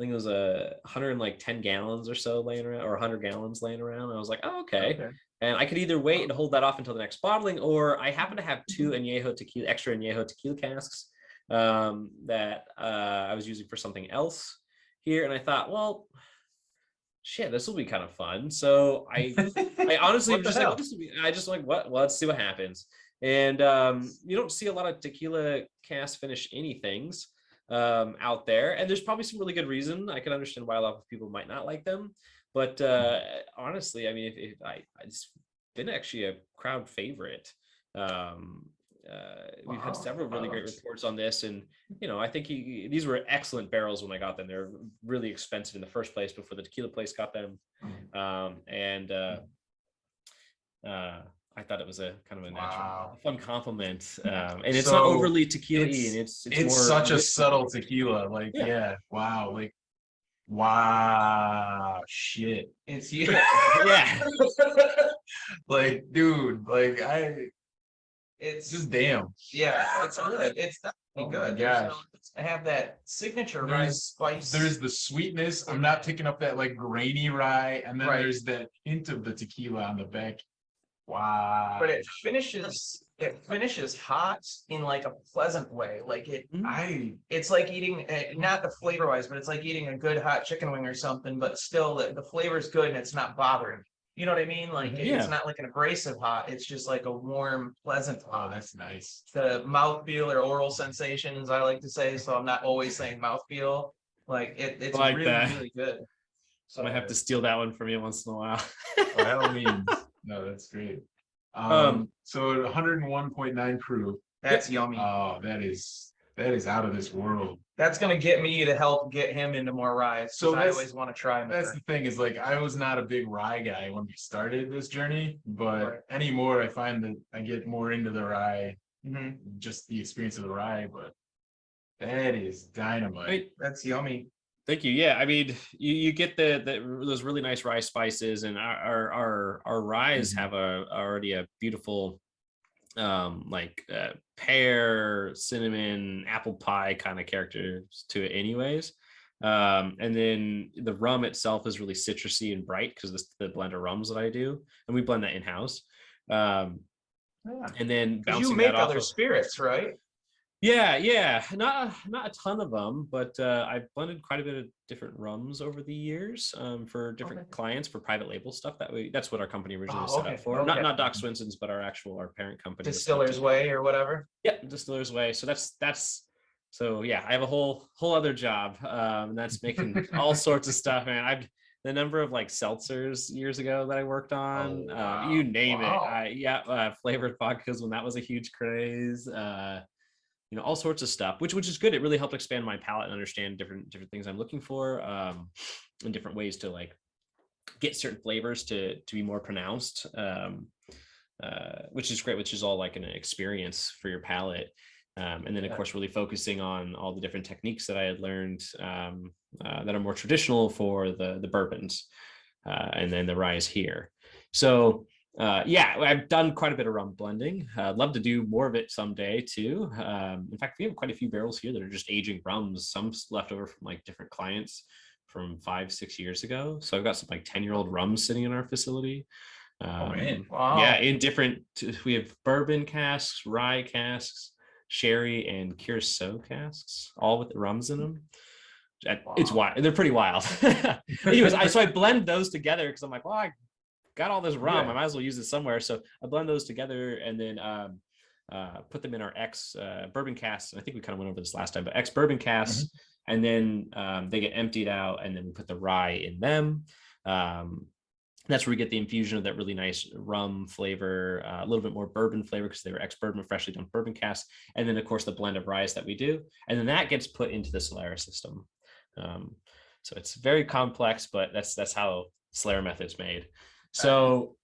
think it was 110 gallons or so laying around, or 100 gallons laying around. And I was like, oh, okay. And I could either wait and hold that off until the next bottling, or I happen to have 2 extra Anejo Tequila casks that I was using for something else here, and I thought, well, shit, this will be kind of fun. So I honestly was just like, let's see what happens. And you don't see a lot of tequila cast finish anythings out there, and there's probably some really good reason. I can understand why a lot of people might not like them, but honestly, I mean, it's been actually a crowd favorite. We've had several really great reports on this, and I think these were excellent barrels when I got them. They're really expensive in the first place before the tequila place got them, and I thought it was a kind of a natural, fun compliment, and it's not overly tequila-y, and it's more such a subtle tequila. Like wow, like wow, shit. It's you. yeah. Like, dude, like It's Just damn. yeah, it's good. It's definitely good. Gosh. I have that signature rye spice. There's the sweetness. I'm not picking up that like grainy rye, and then Right. there's that hint of the tequila on the back. Wow. But it finishes hot in like a pleasant way. Like it's like eating not the flavor wise, but it's like eating a good hot chicken wing or something, but still the flavor's good and it's not bothering. You know what I mean? Like it's not like an abrasive hot, it's just like a warm, pleasant hot. Oh, that's nice. The mouthfeel or oral sensations, I like to say, so I'm not always saying mouthfeel. Like it's like really, that. really good. So I might have to steal that one from you once in a while. By all means. No, that's great. So 101.9 proof. That's yummy. Oh, that is out of this world. That's gonna get me to help get him into more rye. So I always want to try more. That's the thing is like I was not a big rye guy when we started this journey, but anymore I find that I get more into the rye, just the experience of the rye. But that is dynamite. That's yummy. Thank you. Yeah, I mean, you get those really nice rye spices, and our ryes have already a beautiful pear, cinnamon, apple pie kind of characters to it anyways. And then the rum itself is really citrusy and bright because the blend of rums that I do, and we blend that in-house. And then you make other spirits, right? Yeah, not a ton of them, but I've blended quite a bit of different rums over the years for different clients for private label stuff. That's what our company originally was set up for. Not Doc Swinson's, but our parent company. Distiller's Way or whatever. Yeah, Distiller's Way. So so yeah, I have a whole other job, and that's making all sorts of stuff, man. The number of like seltzers years ago that I worked on, you name it. Flavored vodkas when that was a huge craze. All sorts of stuff, which is good. It really helped expand my palate and understand different things I'm looking for, and different ways to like get certain flavors to be more pronounced, which is great, which is all like an experience for your palate. And then of course, really focusing on all the different techniques that I had learned that are more traditional for the bourbons, and then the rye here. So I've done quite a bit of rum blending. I'd love to do more of it someday too. In fact, we have quite a few barrels here that are just aging rums, some left over from like different clients from 5-6 years ago. So I've got some like 10-year-old rums sitting in our facility. Wow. Yeah, we have bourbon casks, rye casks, sherry, and curacao casks, all with the rums in them. It's wild. They're pretty wild. Anyways, so I blend those together because I'm like, well, I got all this rum, I might as well use it somewhere. So I blend those together and then put them in our ex bourbon casks. And I think we kind of went over this last time, but ex bourbon casks, and then they get emptied out, and then we put the rye in them. That's where we get the infusion of that really nice rum flavor, a little bit more bourbon flavor because they were ex bourbon, freshly done bourbon casks, and then of course the blend of ryes that we do, and then that gets put into the Solera system. So it's very complex, but that's how Solera method's made. So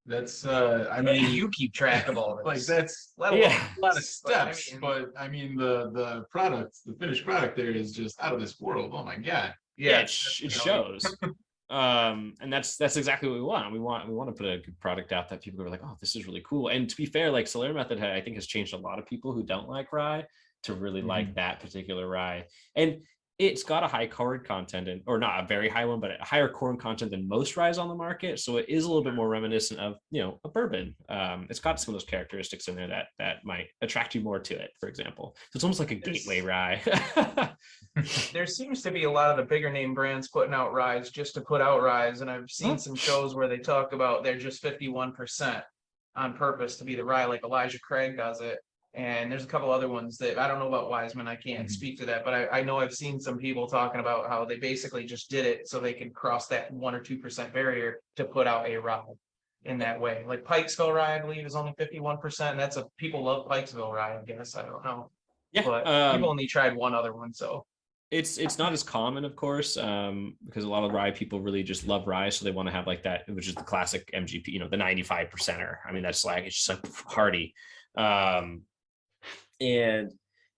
that's I mean, you keep track of all this. Like that's a lot of steps, but I mean the finished product there is just out of this world. Oh my god. It shows. And that's exactly what we want. We want to put a good product out that people are like, oh, this is really cool. And to be fair, like Solera method I think has changed a lot of people who don't like rye to really like that particular rye. And it's got a high corn content, or not a very high one, but a higher corn content than most ryes on the market. So it is a little bit more reminiscent of, a bourbon. It's got some of those characteristics in there that might attract you more to it, for example. So it's almost like a gateway rye. There seems to be a lot of the bigger name brands putting out ryes just to put out ryes. And I've seen some shows where they talk about they're just 51% on purpose to be the rye, like Elijah Craig does it. And there's a couple other ones that I don't know about Wiseman. I can't speak to that, but I know I've seen some people talking about how they basically just did it so they can cross that 1 or 2% barrier to put out a rye in that way. Like Pikesville rye, I believe, is only 51%. And people love Pikesville rye, I guess. I don't know. Yeah, but people only tried one other one, so it's not as common, of course, because a lot of rye people really just love rye, so they want to have like that, which is the classic MGP, the 95%er. I mean, that's like, it's just like hearty. And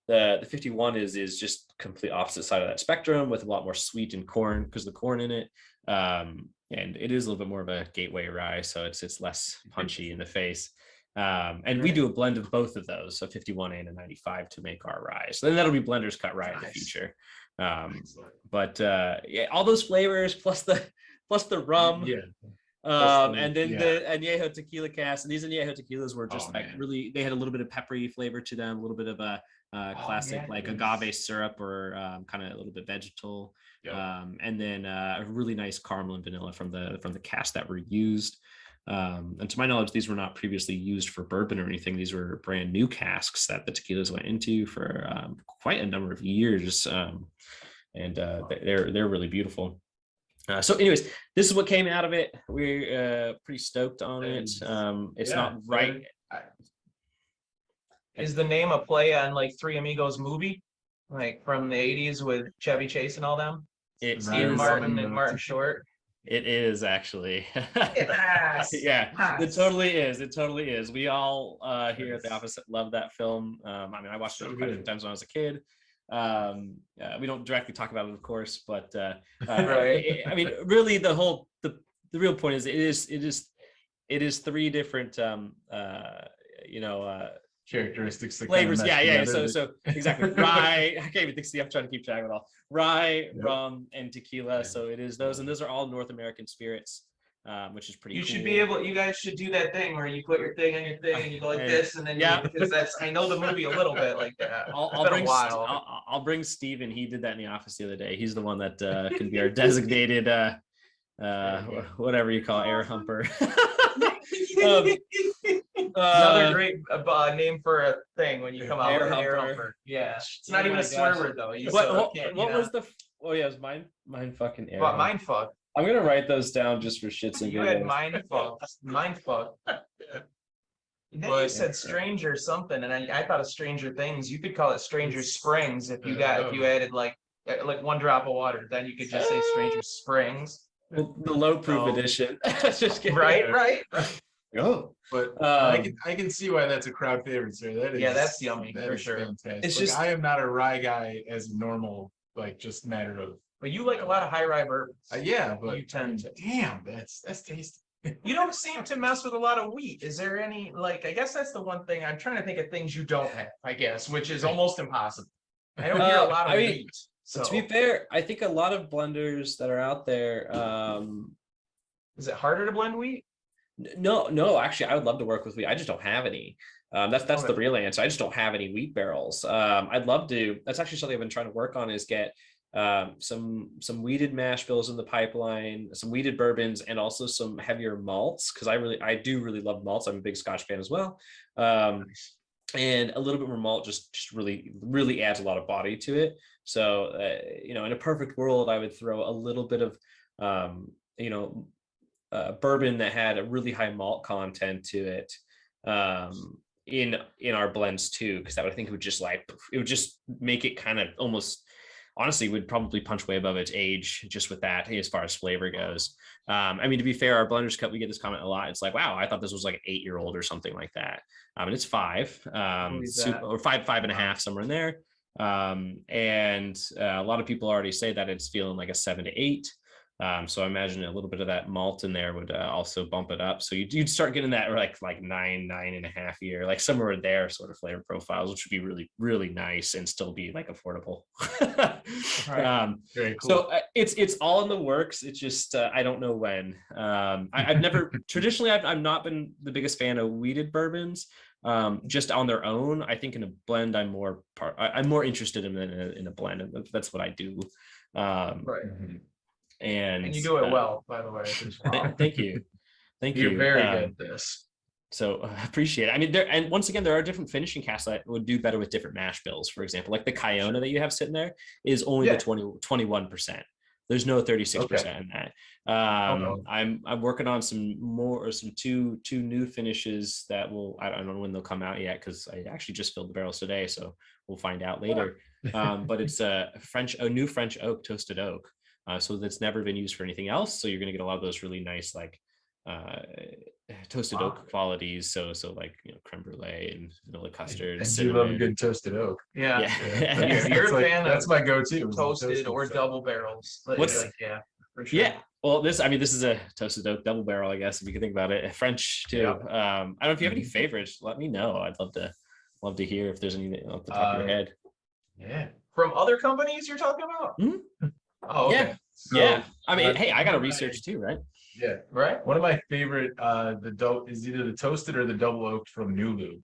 the 51 is just complete opposite side of that spectrum with a lot more sweet and corn because the corn in it. And it is a little bit more of a gateway rye, so it's less punchy in the face. And we do a blend of both of those, a 51 and a 95 to make our rye. So then that'll be Blender's Cut Rye in the future. But yeah, all those flavors plus the rum. Yeah. And then the Anejo Tequila cast, and these Anejo Tequilas were just really, they had a little bit of peppery flavor to them, a little bit of a classic agave syrup or kind of a little bit vegetal, and then a really nice caramel and vanilla from the cast that were used. And to my knowledge, these were not previously used for bourbon or anything. These were brand new casks that the tequilas went into for quite a number of years, and they're really beautiful. So anyways, this is what came out of it. We're pretty stoked on it. It's not right. Is the name a play on like Three Amigos movie, like from the 80s with Chevy Chase and all them? Steve Martin and Martin Short. It is actually. Yeah, It totally is. It totally is. We all here at the office love that film. I mean, I watched it quite a few times when I was a kid. We don't directly talk about it, of course, but right. I mean, really, the real point is it is three different characteristics, flavors. Yeah. So exactly. Rye. I can't even think. See, I'm trying to keep track of it all. Rye, rum, and tequila. Yeah. So it is those, and those are all North American spirits, which is pretty. You cool. should be able. You guys should do that thing where you put your thing on your thing, and you go like this, and then because that's. I know the movie a little bit like that. I'll bring Steven. He did that in the office the other day. He's the one that can be our designated whatever you call air humper. Another great name for a thing when you come out air with humper. Air humper. Yeah, it's not even a swear word though. What was the? Oh yeah, it was mind fucking air. What mind fuck? I'm gonna write those down just for shits and giggles. You had mind fuck. And then you said stranger something, and I thought of Stranger Things. You could call it Stranger Springs if you added like one drop of water. Then you could just say Stranger Springs. Well, the low proof edition. Just kidding. Right. Oh, but I can see why that's a crowd favorite, sir. That is, that's yummy for sure. Fantastic. It's just I am not a rye guy as normal, just matter of. But you like a lot of high rye bourbons. Yeah, but you tend to. Damn, that's tasty. You don't seem to mess with a lot of wheat. Is there any I guess that's the one thing I'm trying to think of things you don't have. I guess, which is almost impossible. I don't hear a lot of wheat. So to be fair, I think a lot of blenders that are out there. Is it harder to blend wheat? No, actually, I would love to work with wheat. I just don't have any. That's the real answer. I just don't have any wheat barrels. I'd love to. That's actually something I've been trying to work on, is get some wheated mash bills in the pipeline, some wheated bourbons, and also some heavier malts, because I do really love malts. I'm a big Scotch fan as well. And a little bit more malt just really adds a lot of body to it. So in a perfect world, I would throw a little bit of bourbon that had a really high malt content to it in our blends too, because that would, I think, would just make it kind of almost, honestly, would probably punch way above its age just with that as far as flavor goes. I mean, to be fair, our Blenders Cup, we get this comment a lot. It's like, wow, I thought this was like an 8-year-old or something like that. And it's 5, or 5.5, somewhere in there. And a lot of people already say that it's feeling like a 7 to 8. So I imagine a little bit of that malt in there would also bump it up. So you'd start getting that like 9.5 year, like somewhere there sort of flavor profiles, which would be really, really nice and still be like affordable. Very cool. So it's all in the works. It's just, I don't know when. I've never, traditionally, I've not been the biggest fan of wheated bourbons. Just on their own. I think in a blend, I'm more interested in a blend, and that's what I do. Right. And you do it well, by the way. Thank you. You're very good at this. So appreciate it. I mean, once again, there are different finishing casks that would do better with different mash bills. For example, like the Kiona that you have sitting there is only the 21%. There's no 36% in that. I'm working on some two new finishes that I don't know when they'll come out yet, because I actually just filled the barrels today, so we'll find out later. But it's a new French oak, toasted oak. So that's never been used for anything else. So you're going to get a lot of those really nice, toasted oak qualities. So like, creme brulee and vanilla custard. And you love a good toasted oak. Yeah. You're a fan. That's my go-to. Toasted or double barrels. for sure. Yeah. Well, this is a toasted oak double barrel, I guess, if you can think about it. French too. Yeah. I don't know if you have any favorites. Let me know. I'd love to hear if there's anything off the top of your head. Yeah. From other companies you're talking about? Hmm? Oh, okay. Yeah. So, Yeah. I mean, hey, I got to one of research too, right? Yeah. Right? One of my favorite, is either the toasted or the double oaked from Nulu.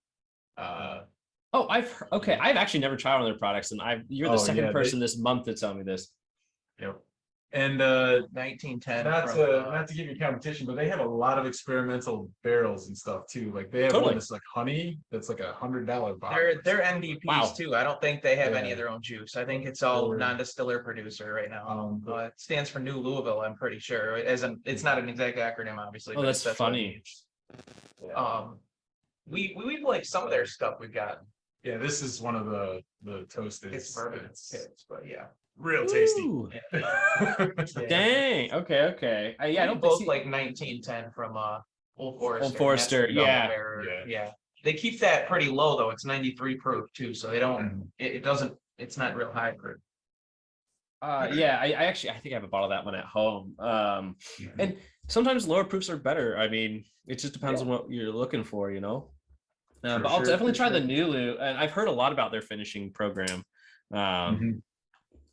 Oh, I've actually never tried one of their products, and you're the second person this month to tell me this. Yep. And 1910. not to give you competition, but they have a lot of experimental barrels and stuff too. Like they have Totally. one that's like honey, that's like $100 bottle. They're NDPs Wow. too. I don't think they have any Yeah. of their own juice. I think it's all Or- non-distiller producer right now. But- It stands for New Louisville, I'm pretty sure. It's not an exact acronym, obviously. Oh, but that's what it funny. means. We like some of their stuff we've got. yeah, this is one of the toasted. It's bourbon It's tips, but yeah. real tasty. Ooh, Yeah. dang. Okay. Yeah, I don't both see- like 1910 from Old Forester. Old Forester, and that's the yeah. double barrel. Yeah. Yeah. They keep that pretty low though. It's 93 proof too, so they don't. Mhm. It doesn't. It's not real high proof. Yeah, I think I have a bottle of that one at home. And sometimes lower proofs are better. I mean, it just depends on what you're looking for, you know. For But I'll sure, definitely for try the sure. Nulu, and I've heard a lot about their finishing program. Mhm.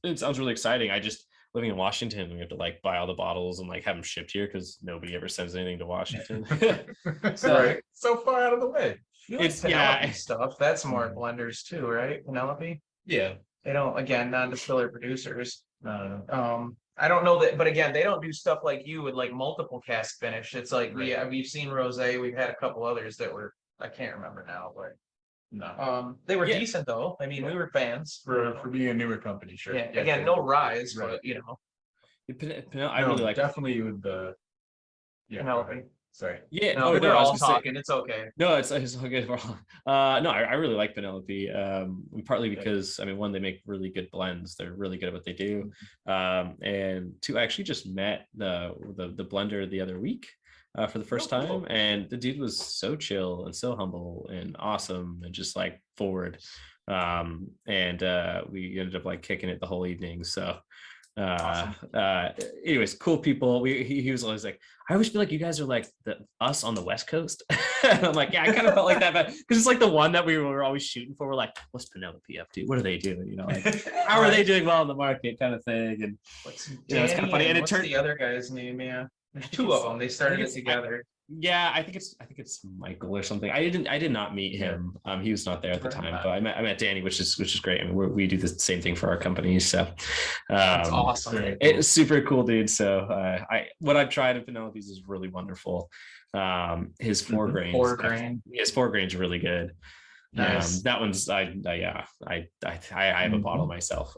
It sounds really exciting. I just living in Washington, we have to like buy all the bottles and like have them shipped here because nobody ever sends anything to Washington. So- right, so far out of the way. It's Penelope stuff. That's more blenders too, right? Penelope. Yeah. They don't again non-distiller producers. No. I don't know that, but again, they don't do stuff like you with like multiple cask finish. It's like we've seen rosé. We've had a couple others that were I can't remember now, but No. they were Yeah. decent though. I mean, we were fans. For being a newer company, sure. Yeah. Again, no rise, Right. but you know, I really like. definitely with the. Yeah. go Penelope. ahead. Sorry. Yeah, No, we're I was all gonna say- talking. It's okay. No, it's all good. No, I really like Penelope. Partly because I mean, one, they make really good blends. They're really good at what they do. And two, I actually just met the blender the other week for the first time, cool. and the dude was so chill and so humble and awesome and just like forward. And we ended up like kicking it the whole evening. So anyways, cool people. He was always like, I always feel like you guys are like us on the West Coast. And I'm like, yeah, I kind of felt like that, but because it's like the one that we were always shooting for. We're like, what's Penelope up to? What are they doing? You know, like how are they doing well in the market, kind of thing. And What's you know, it's kind of funny. And it what's turned. the other guy's name? Yeah, there's two of them. They started it together. Yeah, I think it's Michael or something. I did not meet him. He was not there at the time, but I met Danny, which is great. I mean, we do the same thing for our companies, so That's awesome. it's super cool, dude. So what I've tried in Penelope's is really wonderful. His 4-grain, his 4-grain's really good. Nice. That one's I have a bottle myself.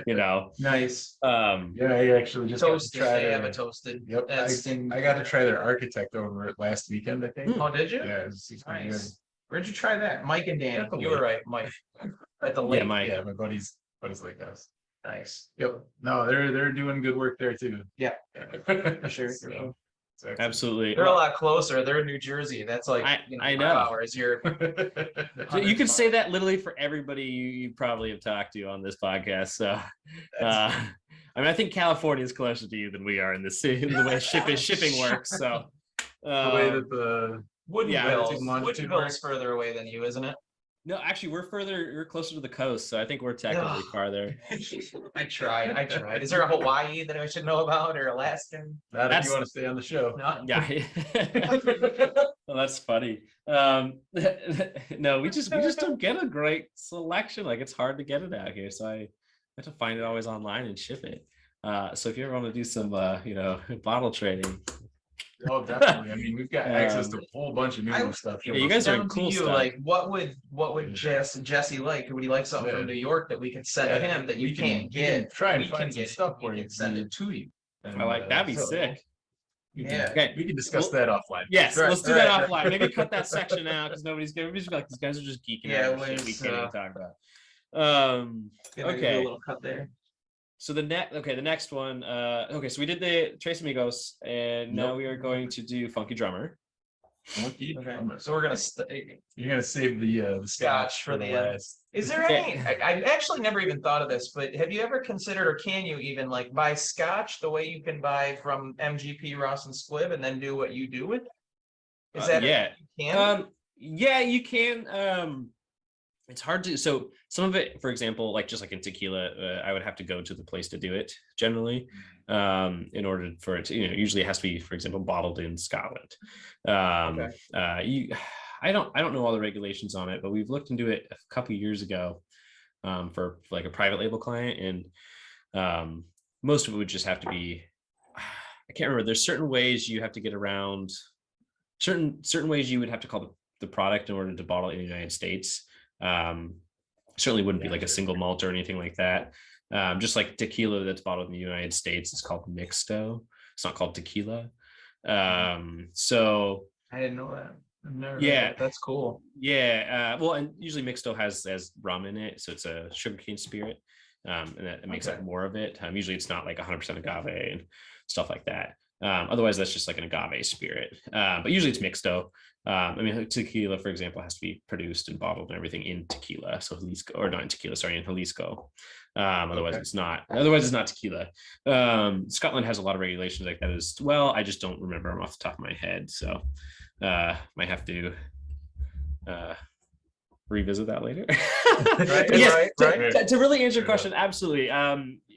You know. Nice. Yeah, I actually just got to Toasted. try They have their. a toasted. Yep, I got to try their architect over it last weekend, I think. Oh, did you? Yeah, it's pretty good. Nice. Where'd you try that? Mike and Danny. At the You were lake. right, Mike. At the Yeah, lake. Mike. Yeah, my buddy's like us. Nice. Yep. No, they're doing good work there too. Yeah. For sure. Absolutely. They're a lot closer. They're in New Jersey. That's like I 5 know. hours. You're So you could say that literally for everybody you probably have talked to on this podcast. So, I mean, I think California is closer to you than we are in the way shipping works. So, the way that the Woodinville's further away than you, isn't it? no, actually, we're closer to the coast, so I think we're technically farther. I tried. Is there a Hawaii that I should know about or Alaskan? Not if That's- you want to stay on the show. No. Yeah, well, that's funny. No, we just don't get a great selection. Like it's hard to get it out here, so I have to find it always online and ship it. So if you ever want to do some, bottle trading, Oh, definitely. I mean, we've got access to a whole bunch of new stuff. Yeah, you guys are Down to cool you, stuff. like what would Jesse like? Would he like something from New York that we could send to him that you can't get? Try and We find can some get stuff we where can you send it to you. I like that'd be so- sick. Yeah. Okay, We can discuss that offline. yes, Right, let's do that right. offline. Maybe cut that section out because everybody's like these guys are just geeking Yeah, out on shit we let's, can't even talk about. Gonna do Okay. a little cut there. So the next one. Okay, so we did the Tres Amigos, and now Nope. we are going to do Funky Drummer. Funky Okay. Drummer. So we're gonna You're gonna save the scotch for the end. last. Is there any? I actually never even thought of this, but have you ever considered, or can you even like buy scotch the way you can buy from MGP Ross and Squibb, and then do what you do with it? Is that Yeah. you can? Yeah, you can. It's hard to. So some of it, for example, like just like in tequila, I would have to go to the place to do it generally, in order for it to, usually it has to be, for example, bottled in Scotland. Okay. I don't know all the regulations on it, but we've looked into it a couple of years ago, for like a private label client, and most of it would just have to be. I can't remember. There's certain ways you have to get around. Certain ways you would have to call the product in order to bottle it in the United States. Certainly wouldn't be like a single malt or anything like that. Just like tequila that's bottled in the United States, it's called mixto. It's not called tequila. So I didn't know that. I've never heard yeah, that. That's cool. yeah. Well, and usually mixto has rum in it, so it's a sugarcane spirit, and that makes up more of it. Usually it's not like 100% agave and stuff like that. Otherwise, that's just like an agave spirit. But usually it's mixto. I mean, tequila, for example, has to be produced and bottled and everything in tequila. So Jalisco, or not in tequila, sorry, in Jalisco. Otherwise, it's not. Otherwise, it's not tequila. Scotland has a lot of regulations like that as well. I just don't remember them off the top of my head. So might have to revisit that later. Right, Yes, right. to really answer your question, absolutely.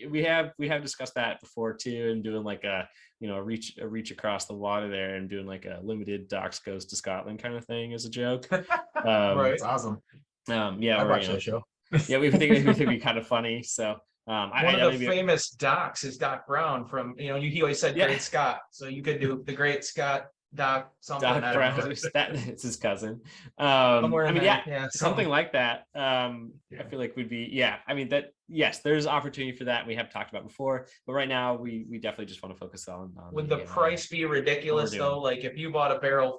We have discussed that before too, and doing like a reach across the water there and doing like a limited Docs goes to Scotland kind of thing as a joke. Right. It's awesome. Yeah, I watched that show. Yeah, we think it'd be kind of funny. So one of the famous Docs is Doc Brown from, he always said Great Scott. So you could do the Great Scott Doc something. Doc Brown, it's his cousin. Somewhere in I mean, there. something like that. I feel like would be, I mean, that, yes, there's opportunity for that. We have talked about before, but right now we definitely just want to focus on would the price be ridiculous though? Like if you bought a barrel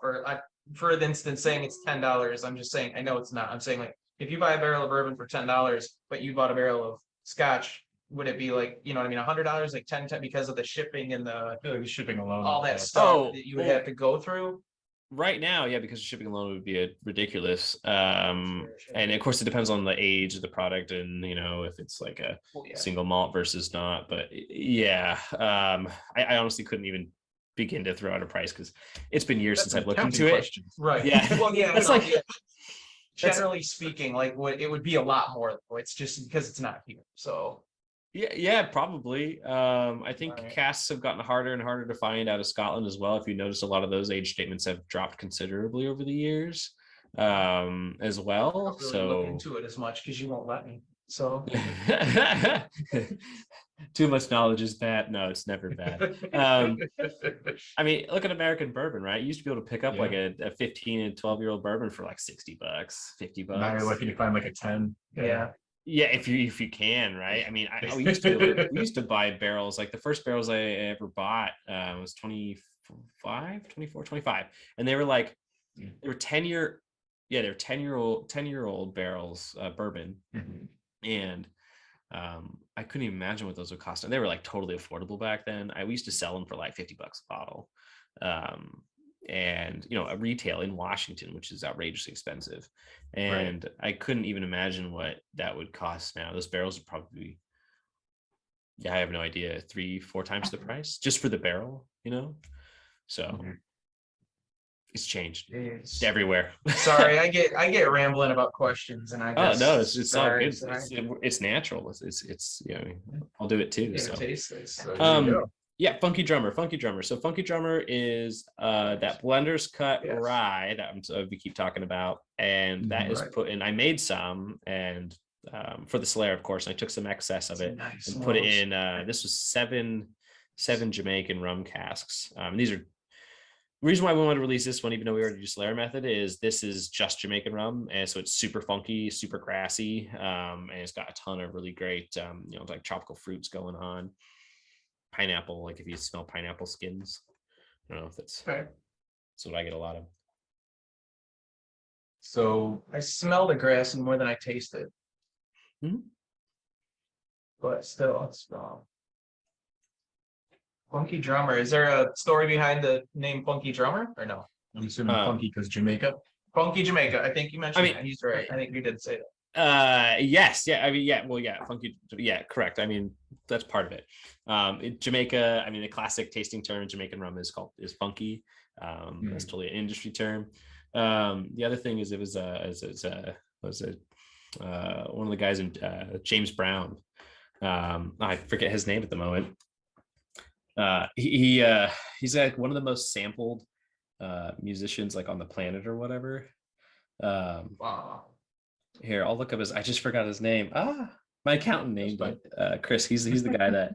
for instance, saying it's $10, I'm just saying, I know it's not. I'm saying like if you buy a barrel of bourbon for $10, but you bought a barrel of scotch, would it be like, you know what I mean, $100, like 10 because of the shipping and I feel like the shipping alone. all that stuff that you would have to go through? Right now, yeah, because shipping alone would be ridiculous. And of course, it depends on the age of the product and if it's like a single malt versus not. But yeah, I honestly couldn't even begin to throw out a price because it's been years since I've looked into it. Right. Yeah. Well, yeah. That's like generally speaking, like it would be a lot more though. It's just because it's not here. So. Yeah, probably. I think casks have gotten harder and harder to find out of Scotland as well. If you notice, a lot of those age statements have dropped considerably over the years, as well. I don't really look into it as much because you won't let me. So too much knowledge is bad. No, it's never bad. I mean, look at American bourbon, right? You used to be able to pick up like a 15 and 12-year-old bourbon for like $60, $50. Now you're lucky to find like a 10. Yeah, if you can, right? I mean, we used to buy barrels. Like the first barrels I ever bought was 25, and they were like they were 10-year-old barrels, bourbon, and I couldn't even imagine what those would cost, and they were like totally affordable back then. We used to sell them for like $50 a bottle, and a retail in Washington, which is outrageously expensive, and I couldn't even imagine what that would cost now. Those barrels would probably I have no idea, 3-4 times the price just for the barrel, so it's changed. It's everywhere. Sorry, I get rambling about questions, and I just, no, it's all good. It's natural. It's I'll do it too. So taste this. Yeah, Funky Drummer. So Funky Drummer is that Blender's Cut rye that we keep talking about, and that is put in. I made some, and for the Slayer, of course, and I took some excess of it and put it in. This was seven Jamaican rum casks. These are. The reason why we wanted to release this one, even though we already do Slayer method, is this is just Jamaican rum, and so it's super funky, super grassy, and it's got a ton of really great, like tropical fruits going on. Pineapple, like if you smell pineapple skins, I don't know if that's what I get a lot of. So I smell the grass more than I taste it, but still, it's strong. Funky Drummer. Is there a story behind the name Funky Drummer or no? I'm assuming Um, funky because Jamaica. Funky Jamaica. I think you mentioned mean, that. He's right. I think you did say that. Yes, yeah, I mean, yeah, well, yeah, funky, yeah, correct. I mean, that's part of it. Jamaica, I mean, the classic tasting term in Jamaican rum is funky. That's totally an industry term. The other thing is one of the guys in James Brown. I forget his name at the moment. He's like one of the most sampled musicians like on the planet or whatever. Wow. Here, I'll look up his. I just forgot his name. My accountant named it. Chris. He's the guy that.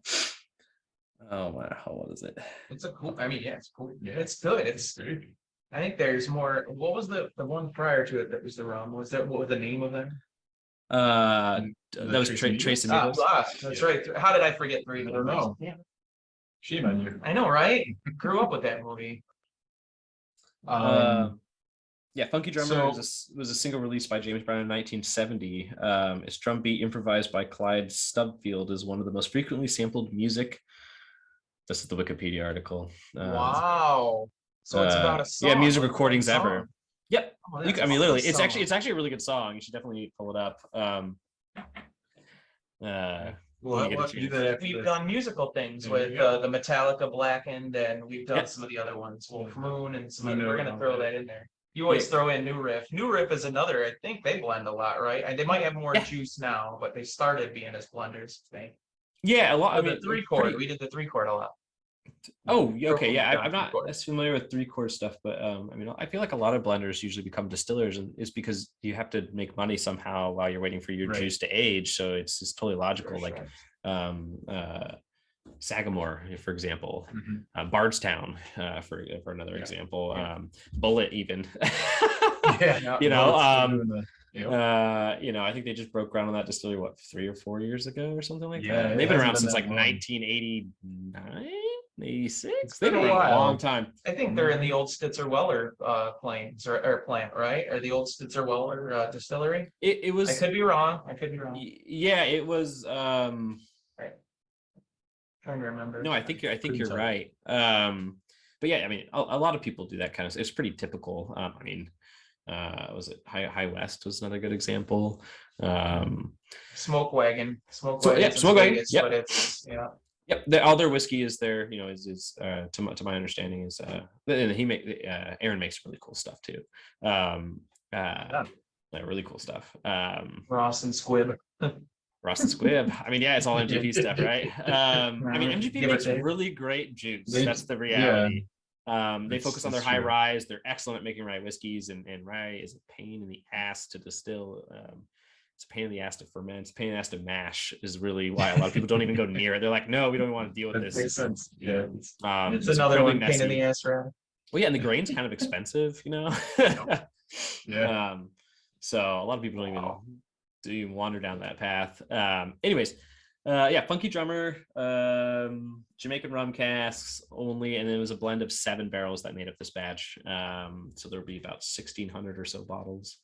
Oh my, what is it? It's a cool. I mean, yeah, it's cool. Yeah, it's good. It's. I think there's more. What was the one prior to it that was the rum? Was that what was the name of them? That was Trace Amigos. That's right. How did I forget Three? I don't know. Yeah. Shame on you. I know, right? Grew up with that movie. Yeah, Funky Drummer was a single released by James Brown in 1970. Its drum beat improvised by Clyde Stubfield is one of the most frequently sampled music. This is the Wikipedia article. Wow. So it's about a song. Yeah, music recordings ever. Yep. Oh, I mean, literally, it's actually a really good song. You should definitely pull it up. We've done musical things with the Metallica Blackened, and we've done some of the other ones, Wolf Moon, and some. We're gonna throw that in there. You always throw in New Riff. New Riff is another. I think they blend a lot, right? And they might have more juice now, but they started being as blenders. Yeah, a lot. I mean, the 3-chord. We did the 3-chord a lot. Oh, okay, yeah. I'm not as familiar with 3-chord stuff, but I mean, I feel like a lot of blenders usually become distillers, and it's because you have to make money somehow while you're waiting for your juice to age. So it's totally logical. Like, Sagamore, for example, Bardstown, for another example, Bullet, even. You know, I think they just broke ground on that distillery 3 or 4 years ago or something like that. They've been around since like 1989, 86. They've been around a long time. I think they're in the old Stitzer Weller plant, right? Or the old Stitzer Weller distillery. It was. I could be wrong. Yeah, it was. Right. Trying to remember. No, I think you're right. But yeah, I mean, a lot of people do that kind of. It's pretty typical. I mean, was it High West was another good example. Smoke Wagon. Smoke Wagon. Yep. But it's Yep. All their whiskey is there. You know, is to my understanding is and Aaron makes really cool stuff too. Really cool stuff. Ross and Squibb. Ross and Squibb. I mean, yeah, it's all MGP stuff, right? I mean, MGP makes really great juice. That's the reality. They focus on their high ryes. They're excellent at making rye whiskeys, and rye is a pain in the ass to distill. It's a pain in the ass to ferment. It's a pain in the ass to mash. Is really why a lot of people don't even go near it. They're like, no, we don't want to deal with this. Makes sense. Yeah. It's another one pain in the ass, right? Well, yeah, and the grain's kind of expensive, you know. Yeah. So a lot of people don't even wander down that path. Anyways, Funky Drummer, Jamaican rum casks only, and it was a blend of 7 barrels that made up this batch. So there'll be about 1,600 or so bottles.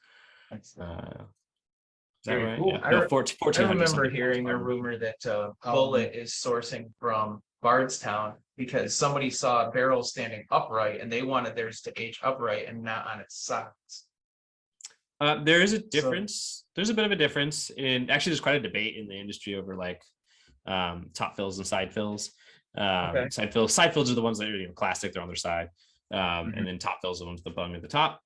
Is that right? Cool. Yeah. No, 1400. I remember hearing a rumor that Bullet is sourcing from Bardstown because somebody saw a barrel standing upright and they wanted theirs to age upright and not on its sides. There is a difference. There's a bit of a difference in actually. There's quite a debate in the industry over like top fills and side fills. Side fills are the ones that are classic. They're on their side, and then top fills are the ones that bung at the top.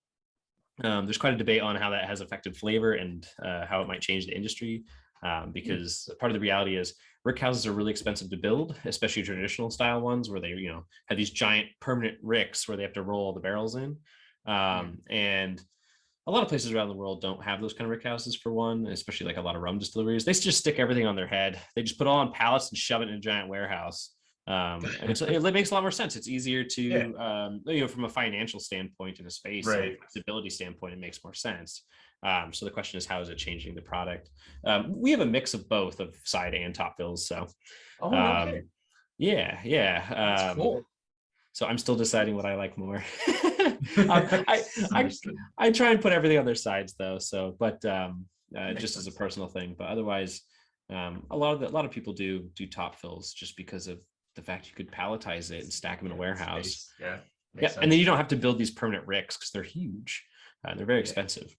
There's quite a debate on how that has affected flavor and how it might change the industry. Because part of the reality is rick houses are really expensive to build, especially traditional style ones where they have these giant permanent ricks where they have to roll the barrels in, and a lot of places around the world don't have those kind of rick houses, for one, especially like a lot of rum distilleries. They just stick everything on their head. They just put it all on pallets and shove it in a giant warehouse. And it makes a lot more sense. It's easier to, from a financial standpoint in a space, and stability standpoint, it makes more sense. So the question is, how is it changing the product? We have a mix of both, of side and top fills. So, That's cool. So I'm still deciding what I like more. I try and put everything on their sides though. So, but just as a personal thing. But otherwise, a lot of people do top fills just because of the fact you could palletize it and stack them in a warehouse. Yeah, and then you don't have to build these permanent ricks because they're huge. They're very expensive.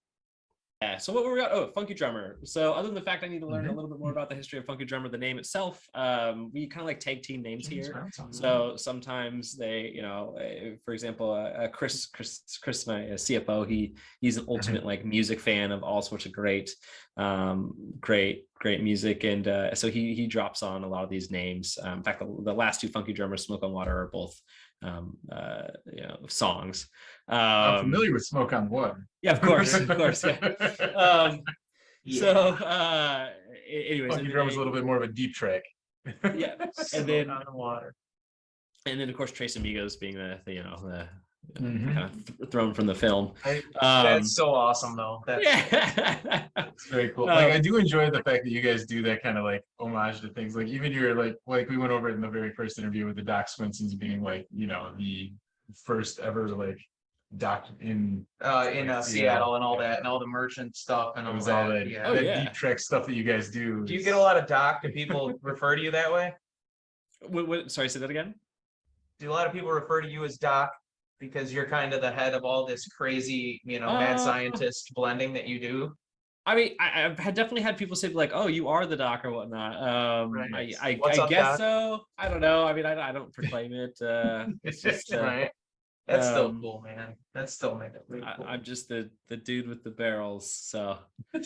Yeah, so what were we got? Oh, Funky Drummer. So other than the fact I need to learn a little bit more about the history of Funky Drummer, the name itself, we kind of like tag team names here. So sometimes they, you know, for example, Chris, my CFO, he's an ultimate like music fan of all sorts of great music, and so he drops on a lot of these names. In fact, the last two Funky Drummers, Smoke on Water, are both you know, songs. I'm familiar with Smoke on Water. Yeah, of course, of course. Yeah. So, anyways, Funky Drummer's a little bit more of a deep track. Yeah, and then on the water. And then of course Trace Amigos being the you know the kind of thrown from the film. That's so awesome though. Yeah, it's very cool. Like I do enjoy the fact that you guys do that kind of like homage to things. Like even your like we went over it in the very first interview with the Doc Swinsons being like, you know, the first ever like doc in Seattle and all that and all the merchant stuff and all that. That deep track stuff that you guys do. Do you get a lot of Doc? Do people refer to you that way? Sorry, say that again. Do a lot of people refer to you as Doc because you're kind of the head of all this crazy, you know, mad scientist blending that you do? I mean, I've definitely had people say like, "Oh, you are the Doc" or whatnot. Right. I guess Doc? So. I don't know. I mean, I don't proclaim it. It's just right. That's still cool, man. That's still made it really cool. I'm just the dude with the barrels. So the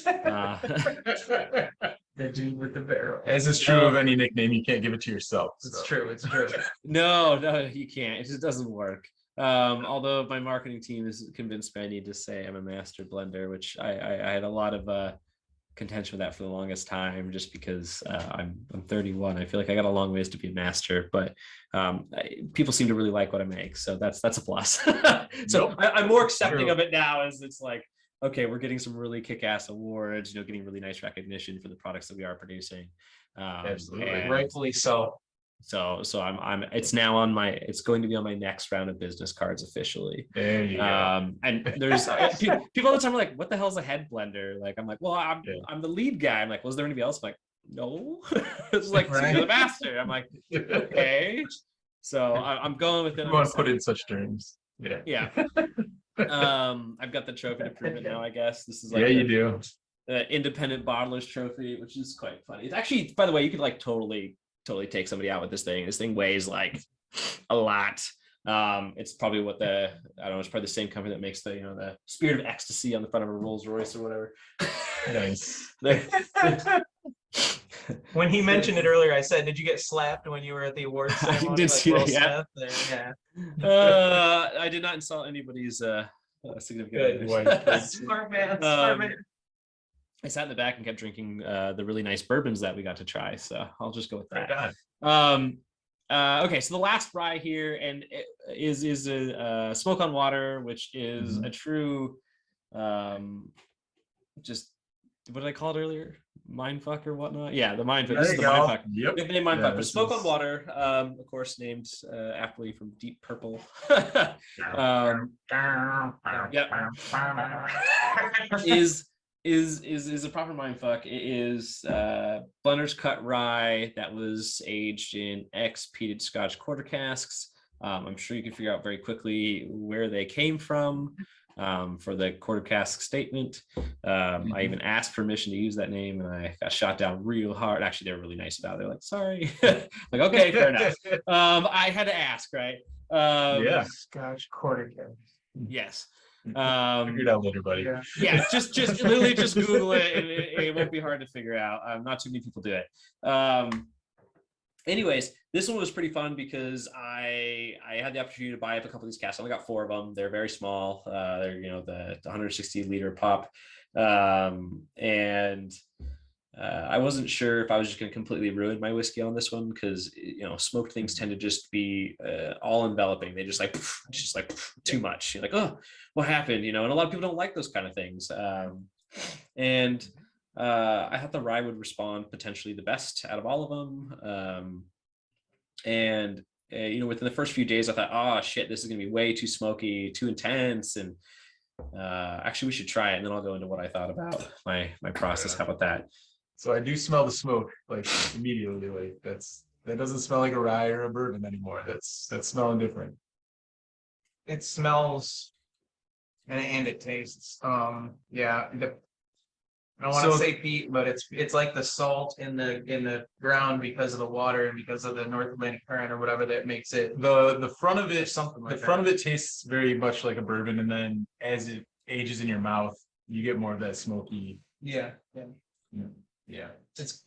dude with the barrel. As is true of any nickname, you can't give it to yourself. So. It's true. It's true. No, you can't. It just doesn't work. Although my marketing team has convinced me I need to say I'm a master blender, which I had a lot of contention with that for the longest time, just because I'm 31. I feel like I got a long ways to be a master, but people seem to really like what I make, so that's a plus. So I'm more accepting of it now, as it's like, okay, we're getting some really kick-ass awards, you know, getting really nice recognition for the products that we are producing. Absolutely, rightfully so. So I'm it's now on it's going to be on my next round of business cards officially. There you go. And there's people all the time are like, what the hell's a head blender? Like, I'm like, well, I'm the lead guy. I'm like, was there anybody else? I'm like, no. It's like, so you're the master. I'm like, okay. So I'm going with it. You want to put in such terms. Yeah. I've got the trophy to prove it now, I guess. This is like you do. The independent bottler's trophy, which is quite funny. It's actually, by the way, you could like totally take somebody out with this thing. This thing weighs like a lot. It's probably what I don't know, it's probably the same company that makes the, you know, the Spirit of Ecstasy on the front of a Rolls Royce or whatever. Nice. When he mentioned it earlier, I said, did you get slapped when you were at the awards ceremony? I did see that, yeah. I did not insult anybody's significant others. Smart man. I sat in the back and kept drinking the really nice bourbons that we got to try. So I'll just go with that. Okay, so the last rye here and is a Smoke on Water, which is a true, just what did I call it earlier? Mindfuck or whatnot? Yeah, the mindfuck. This is the mindfuck. Yep. Nickname mindfuck. But Smoke on Water, of course, named aptly from Deep Purple. Yeah. Is a proper mindfuck. It is blender's cut rye that was aged in ex-peated Scotch quarter casks. I'm sure you can figure out very quickly where they came from for the quarter cask statement. I even asked permission to use that name, and I got shot down real hard. Actually, they were really nice about it. They're like, sorry. Like, okay, fair enough. I had to ask, right? Scotch quarter cask. Yes. Figure it out later, buddy. Yeah, just literally just Google it, and it won't be hard to figure out. Not too many people do it. Anyways, this one was pretty fun because I had the opportunity to buy up a couple of these casks. I only got 4 of them. They're very small. They're, you know, the 160 liter pop, and I wasn't sure if I was just going to completely ruin my whiskey on this one because, you know, smoked things tend to just be all enveloping. They just like too much. You're like, oh, what happened? You know, and a lot of people don't like those kind of things. And I thought the rye would respond potentially the best out of all of them. And you know, within the first few days, I thought, oh shit, this is going to be way too smoky, too intense, and actually we should try it. And then I'll go into what I thought about my process. How about that? So I do smell the smoke like immediately. Like that doesn't smell like a rye or a bourbon anymore. That's smelling different. it smells and it tastes. Yeah. I don't want to So say peat, but it's like the salt in the ground because of the water and because of the North Atlantic current or whatever that makes it the front of it, something like the front that. of it tastes very much like a bourbon, and then as it ages in your mouth, you get more of that smoky. Yeah, yeah. Yeah.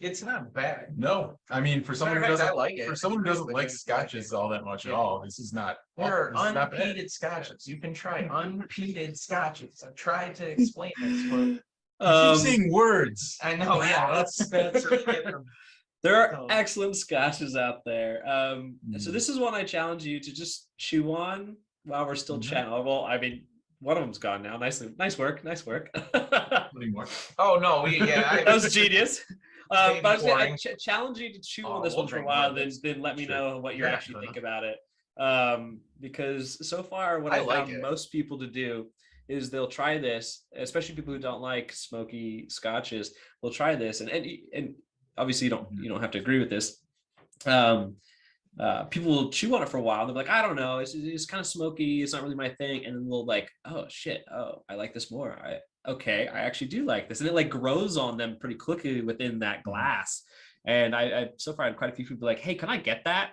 It's not bad. No, I mean for someone who Matter of fact, doesn't I like it. for someone who doesn't like Legitimately like scotches all that much at Yeah. all, this is not. There are This is not bad. unpeated scotches. You can try unpeated scotches. I've tried to explain this, but You keep saying words. I know. Yeah, that's There are So- excellent scotches out there. So Mm. this is one I challenge you to just chew on while we're still Mhm. chatting. Well, I mean, one of them's gone now. Nice work. Anymore. Oh no, That was genius. But I was saying, boring. challenge you to chew Oh, on this we'll one for a drink while, more then of this. let me Sure. know what you Yeah. actually think about it. Because so far, what I I like found it. most people to do is they'll try this, especially people who don't like smoky scotches. Will try this, and obviously you don't have to agree with this. People will chew on it for a while. They're like, I don't know, it's kind of smoky. It's not really my thing. And then they'll like, oh shit, oh, I like this more. I actually do like this, and it like grows on them pretty quickly within that glass. And I so far had quite a few people like, hey, can I get that?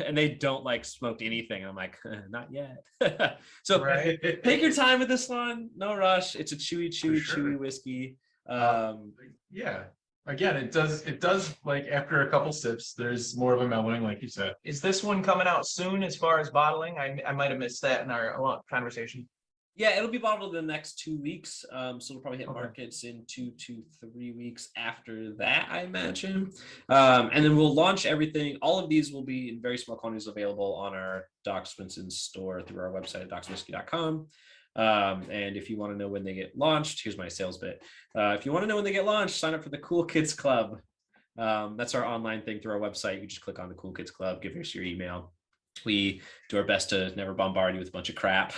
And they don't like smoked anything. And I'm like, not yet. So Right. take your time with this one. No rush. It's a chewy sure. whiskey. Yeah. Again, it does like after a couple sips, there's more of a mellowing, like you said. Is this one coming out soon as far as bottling? I might have missed that in our conversation. Yeah, it'll be bottled in the next 2 weeks. So it'll probably hit Okay. markets in 2 to 3 weeks after that, I imagine. And then we'll launch everything. All of these will be in very small quantities available on our Doc Swinson store through our website at docswhiskey.com. And if you want to know when they get launched, here's my sales bit. If you want to know when they get launched, sign up for the Cool Kids Club. That's our online thing through our website. You just click on the Cool Kids Club, give us your email. We do our best to never bombard you with a bunch of crap,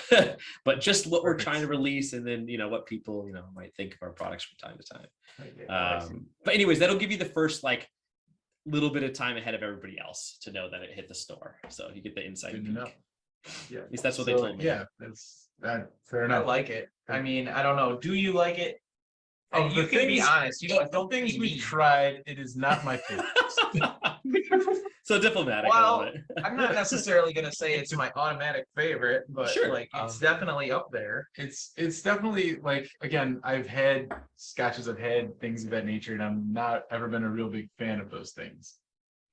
but just what we're trying to release, and then what people might think of our products from time to time. But anyways, that'll give you the first like little bit of time ahead of everybody else to know that it hit the store, so you get the inside Good to peek. know. Yeah, At least that's what they told me. Yeah, that's that. Fair I enough. like it. I mean, I don't know. Do you like it? Of You the can be things- honest. You Of the don't things be we've mean. tried, it is not my favorite. So diplomatic. I Well, love it. I'm not necessarily gonna say it's my automatic favorite, but Sure. like it's definitely up there. It's definitely like, again, I've had scotches, I've had things of that nature, and I'm not ever been a real big fan of those things.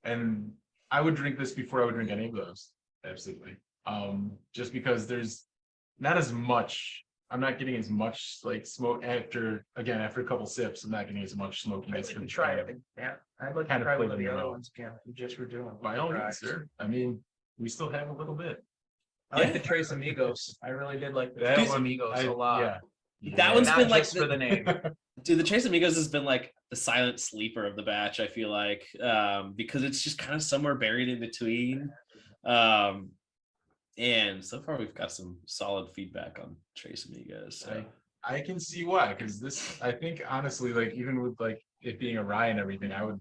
And I would drink this before I would drink any of those. Absolutely. Just because there's not as much. I'm not getting as much like smoke after a couple sips. I'm not getting as much smokiness You from can try it. Yeah, I'd like to kind of try one flavor of the in your other mouth. ones again. We just were doing. By all means, sir. I mean, we still have a little bit. I like the Tres Amigos. I really did like the That Tres one, Amigos a lot. Yeah. That And one's not been like just for the name. Dude, the Tres Amigos has been like the silent sleeper of the batch, I feel like, because it's just kind of somewhere buried in between. And so far we've got some solid feedback on Tres Amigos. So. I can see why, because this, I think honestly, like even with like it being a rye and everything, I would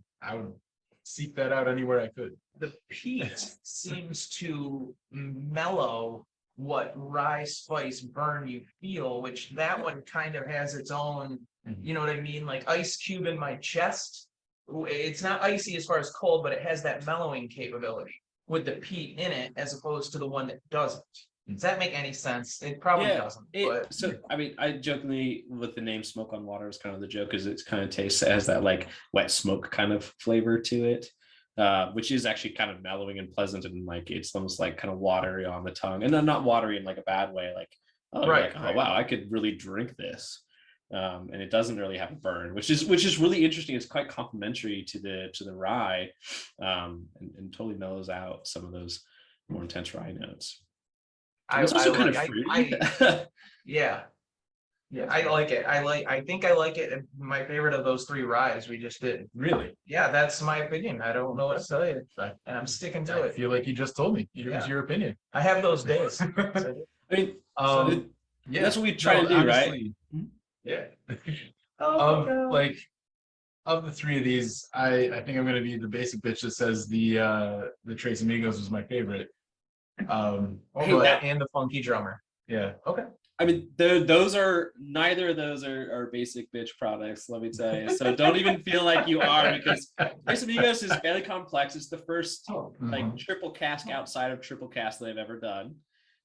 seek that out anywhere I could. The peat seems to mellow what rye spice burn you feel, which that one kind of has its own, you know what I mean? Like ice cube in my chest. It's not icy as far as cold, but it has that mellowing capability with the peat in it, as opposed to the one that doesn't. Does that make any sense? It probably doesn't. But So I mean, I jokingly with the name "Smoke on Water" is kind of the joke, is it kind of tastes, it has that like wet smoke kind of flavor to it, which is actually kind of mellowing and pleasant, and like it's almost like kind of watery on the tongue, and then not watery in like a bad way, like right, oh wow, I could really drink this. And it doesn't really have a burn, which is really interesting. It's quite complementary to the rye, and totally mellows out some of those more intense rye notes. It's also kind of fruity. Yeah, I like it. I think I like it. My favorite of those three ryes we just did. Really? Yeah, that's my opinion. I don't know what to tell you, and I'm sticking to I it. feel like you just told me. It was Yeah. your opinion. I have those days. I mean, Yeah, that's what we try to do, right? honestly, yeah. Oh, my God. Like of the three of these, I think I'm gonna be the basic bitch that says the Tres Amigos was my favorite. Hey, that and the funky drummer. Yeah. Okay. I mean, those are neither of those are basic bitch products, let me tell you. So don't even feel like you are, because Tres Amigos is fairly complex. It's the first like triple cask outside of triple cask that I've ever done.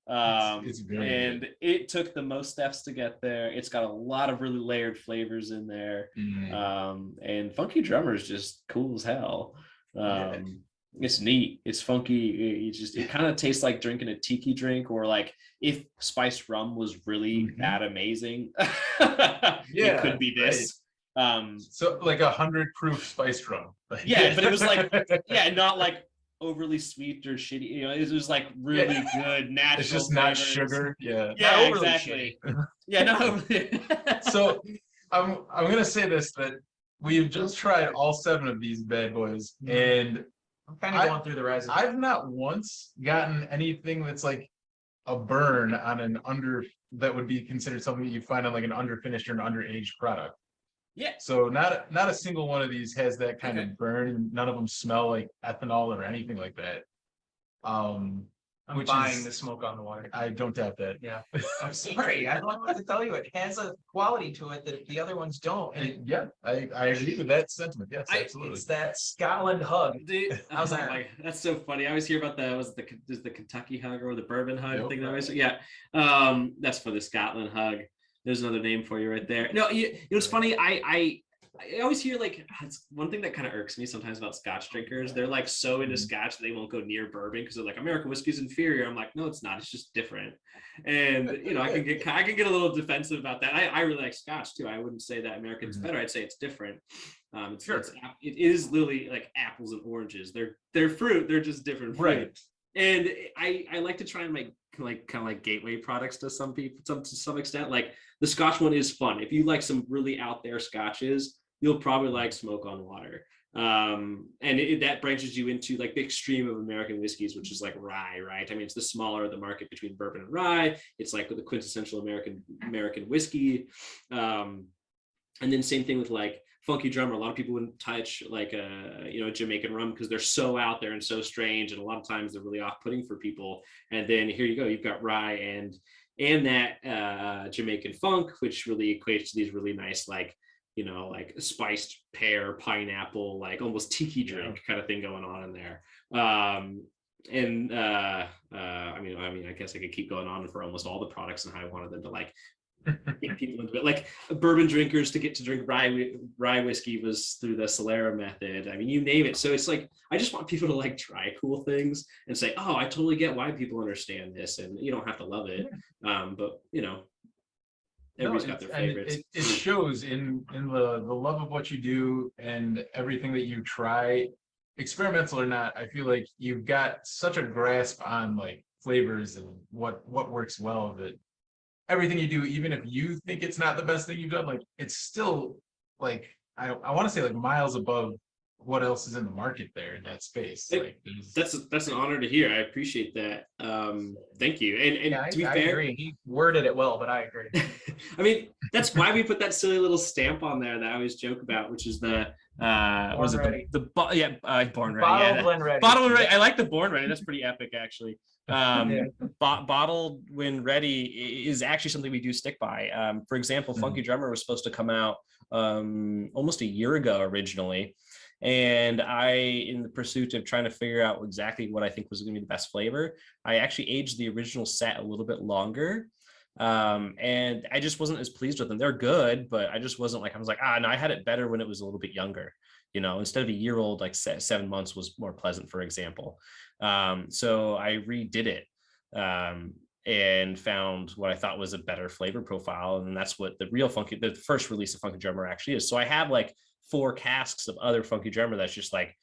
It's very And good. it took the most steps to get there. It's got a lot of really layered flavors in there. And Funky Drummer is just cool as hell. It's neat. It's funky. It kind of tastes like drinking a tiki drink, or like if spiced rum was really that amazing, it could be this. So like 100 proof spiced rum. Yeah, but it was like, yeah, not like overly sweet or shitty. You know, it was like really good natural. It's just flavors. not sugar. Yeah. Yeah, exactly. Yeah, not overly. So I'm gonna say this, that we've just tried all 7 of these bad boys, and I'm kind of going through the resin. I've not once gotten anything that's like a burn on an that would be considered something that you find on like an underfinished or an underaged product. Yeah. So not a single one of these has that kind of burn. None of them smell like ethanol or anything like that. I'm buying the smoke on the water. I don't doubt that. Yeah. I'm sorry. I don't know what to tell you. It has a quality to it that the other ones don't. And Yeah, I agree with that sentiment. Yes, absolutely. It's that Scotland hug. Dude, I was like, that's so funny. I always hear about the Kentucky hug or the bourbon hug thing. Yeah. That's for the Scotland hug. There's another name for you right there. No, it was funny. I always hear like, it's one thing that kind of irks me sometimes about Scotch drinkers. They're like so into Scotch that they won't go near bourbon because they're like, American whiskey is inferior. I'm like, no, it's not. It's just different. And I can get a little defensive about that. I really like Scotch too. I wouldn't say that American's better. I'd say it's different. It is literally like apples and oranges. They're fruit. They're just different fruit. Right. And I like to try and make kind of like gateway products to some people to some extent. Like the Scotch one is fun. If you like some really out there Scotches, you'll probably like Smoke on Water. And that branches you into like the extreme of American whiskeys, which is like rye, right? I mean, it's the smaller of the market between bourbon and rye. It's like the quintessential American whiskey. And then same thing with like Funky Drummer. A lot of people wouldn't touch like a Jamaican rum because they're so out there and so strange, and a lot of times they're really off-putting for people. And then here you go, you've got rye and that Jamaican funk, which really equates to these really nice like spiced pear, pineapple, like almost tiki drink kind of thing going on in there. I mean, I guess I could keep going on for almost all the products and how I wanted them to like get people into it. Like bourbon drinkers to get to drink rye whiskey was through the Solera method. I mean, you name it. So it's like, I just want people to like try cool things and say, oh, I totally get why people understand this, and you don't have to love it. But everybody's got their favorites. It shows in the love of what you do and everything that you try, experimental or not. I feel like you've got such a grasp on like flavors and what works well with it. Everything you do, even if you think it's not the best thing you've done, like it's still like I want to say like miles above what else is in the market there in that space. Like that's an honor to hear. I appreciate that. Thank you. And to be fair, agree. He worded it well, but I agree. I mean, that's why we put that silly little stamp on there that I always joke about, which is the Born Ready. Born Ready. Bottled when ready. Bottled when ready. I like the Born Ready. That's pretty epic, actually. Bottled when ready is actually something we do stick by. For example, Funky Drummer was supposed to come out almost a year ago originally. And in the pursuit of trying to figure out exactly what I think was going to be the best flavor, I actually aged the original set a little bit longer. And I just wasn't as pleased with them. They're good, but I just wasn't like, I was like, no, I had it better when it was a little bit younger. Instead of a year old, like 7 months was more pleasant, for example. So I redid it and found what I thought was a better flavor profile. And that's what the first release of Funky Drummer actually is. So I have like 4 casks of other Funky Drummer that's just like,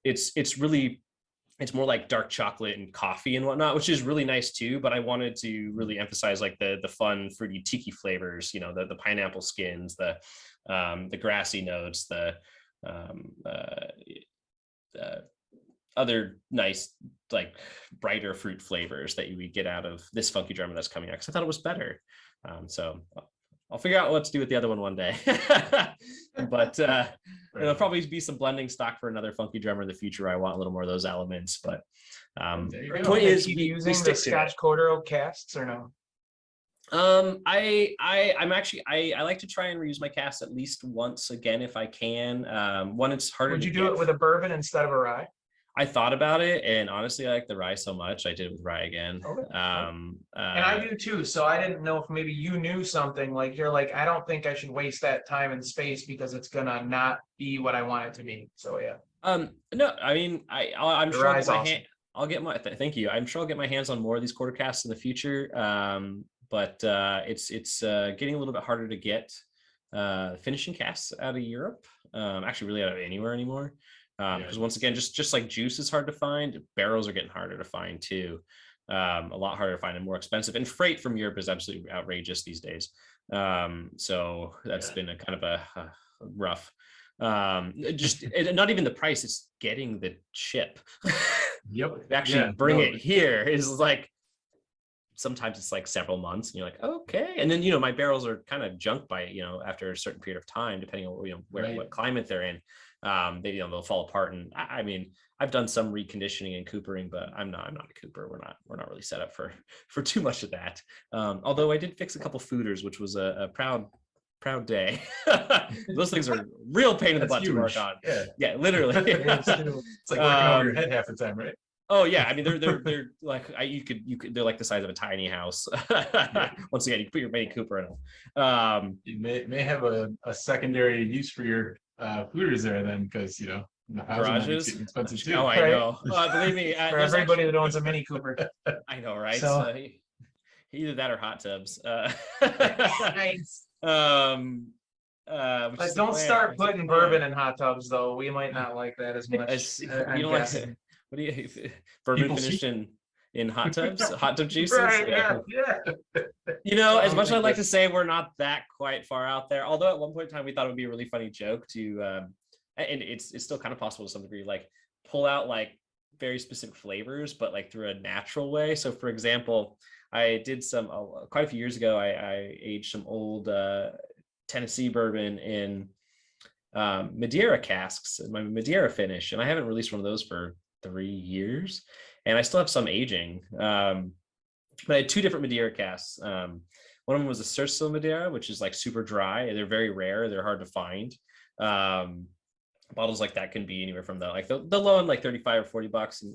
it's more like dark chocolate and coffee and whatnot, which is really nice too. But I wanted to really emphasize like the fun fruity tiki flavors, the pineapple skins, the grassy notes, the other nice like brighter fruit flavors that you would get out of this Funky Drummer that's coming out, because I thought it was better. So I'll figure out what to do with the other one day. But there'll probably be some blending stock for another funky drummer in the future. I want a little more of those elements, but Are point you is keep we using stick the to Scotch it. Cordero casks or no? I'm actually I like to try and reuse my cast at least once again if I can. One, it's harder Would to you do get. it with a bourbon instead of a rye? I thought about it, and honestly, I like the rye so much. I did it with rye again. Okay. Um, And I do too. So I didn't know if maybe you knew something like you're like, I don't think I should waste that time and space because it's gonna not be what I want it to be. So yeah. no, I mean, I'm The sure I'll get rye's my awesome. I'll get my thank you. I'm sure I'll get my hands on more of these quarter casts in the future. But it's getting a little bit harder to get finishing casts out of Europe. Actually, really out of anywhere anymore. Because once again, just like juice is hard to find, barrels are getting harder to find too. A lot harder to find and more expensive. And freight from Europe is absolutely outrageous these days. So that's been a kind of a rough. Just not even the price; it's getting the ship. Yep. Actually, bring it here is like sometimes it's like several months and you're like, okay. And then, my barrels are kind of junk by, after a certain period of time, depending on, what climate they're in, they'll fall apart. And I mean, I've done some reconditioning and coopering, but I'm not a cooper. We're not really set up for too much of that. Although I did fix a couple fooders, which was a proud day. Those things are real pain in the butt to work on. Yeah, literally. It's like working over your head half the time, right? Oh yeah, I mean they're like you could they're like the size of a tiny house. Once again, you can put your Mini Cooper in them. You may have a secondary use for your fooders there then, because Garages expensive too. Oh, I know. Believe me, for everybody that owns a Mini Cooper. I know, right? So Either that or hot tubs. nice. But don't start putting bourbon in hot tubs, though. We might not like that as much. You don't like it. What do you bourbon finished in hot tubs, hot tub juices? Right, yeah. As much as I'd like to say we're not that quite far out there, although at one point in time we thought it would be a really funny joke to, and it's still kind of possible to some degree, like pull out like very specific flavors, but like through a natural way. So, for example, I did some quite a few years ago. I aged some old Tennessee bourbon in Madeira casks, my Madeira finish, and I haven't released one of those for 3 years, and I still have some aging. But I had 2 different Madeira casks. One of them was a Cerso Madeira, which is like super dry. They're very rare. They're hard to find. Bottles like that can be anywhere from the low end, like 35 or 40 bucks, and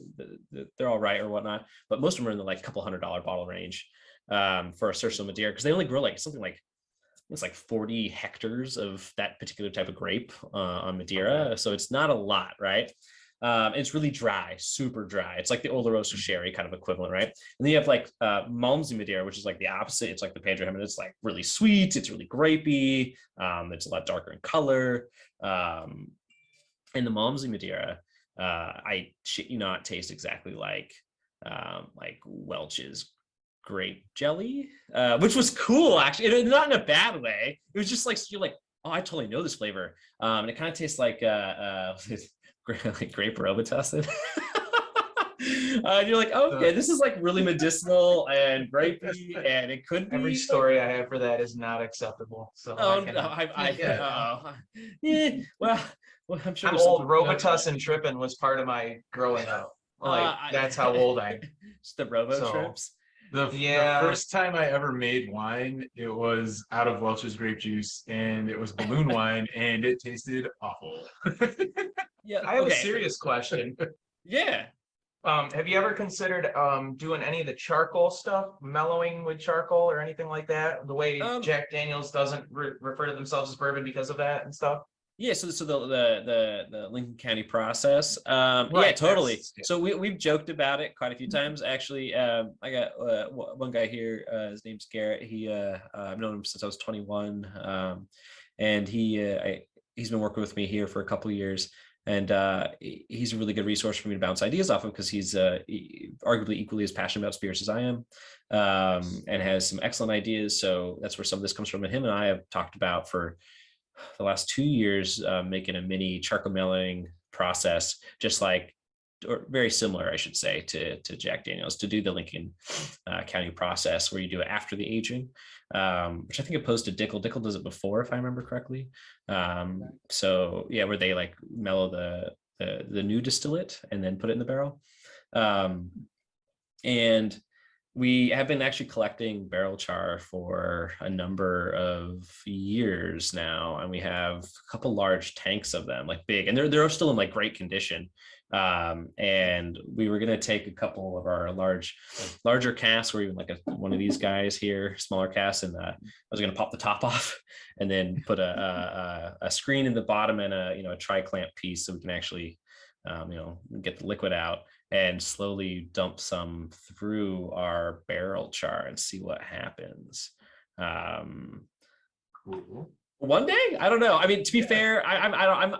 they're all right or whatnot. But most of them are in the like couple $100 bottle range for a Cerso Madeira, because they only grow like something like it's like 40 hectares of that particular type of grape on Madeira. So it's not a lot, right? It's really dry, super dry. It's like the Oloroso sherry kind of equivalent, right? And then you have like Malmsey Madeira, which is like the opposite. It's like the Pedro Jimenez. It's like really sweet. It's really grapey. It's a lot darker in color. And the Malmsey Madeira, I shit you not, taste exactly like Welch's grape jelly, which was cool actually, and not in a bad way. It was just like you're like, oh, I totally know this flavor, and it kind of tastes like like grape Robitussin. And you're like, okay, this is like really medicinal and grapey, and it could be. Every story I have for that is not acceptable. So well, I'm sure I'm old. Robitussin tripping was part of my growing up. That's how old I am. Just the Robo trips. The first time I ever made wine, it was out of Welch's grape juice, and it was balloon wine, and it tasted awful. Yeah, I have a serious question. Yeah. Have you ever considered doing any of the charcoal stuff, mellowing with charcoal or anything like that? The way Jack Daniel's doesn't refer to themselves as bourbon because of that and stuff. Yeah, so the Lincoln County process. Right, yeah, totally. So we've joked about it quite a few times. Actually, I got one guy here. His name's Garrett. I've known him since I was 21, and he's been working with me here for a couple of years. And he's a really good resource for me to bounce ideas off of, because he's arguably equally as passionate about spirits as I am, and has some excellent ideas. So that's where some of this comes from. And him and I have talked about for the last 2 years, making a mini charcoal melting process, just like or very similar, I should say, to Jack Daniels, to do the Lincoln County process where you do it after the aging, which I think opposed to Dickel. Dickel does it before, if I remember correctly. So yeah, where they like mellow the new distillate and then put it in the barrel. And we have been actually collecting barrel char for a number of years now, and we have a couple large tanks of them, like big, and they're still in like great condition. And we were going to take a couple of our larger casks, or even like one of these guys here, smaller casks, and I was going to pop the top off and then put a screen in the bottom and a tri-clamp piece so we can actually get the liquid out and slowly dump some through our barrel char and see what happens. Cool. One day, I don't know. I mean, to be fair, I'm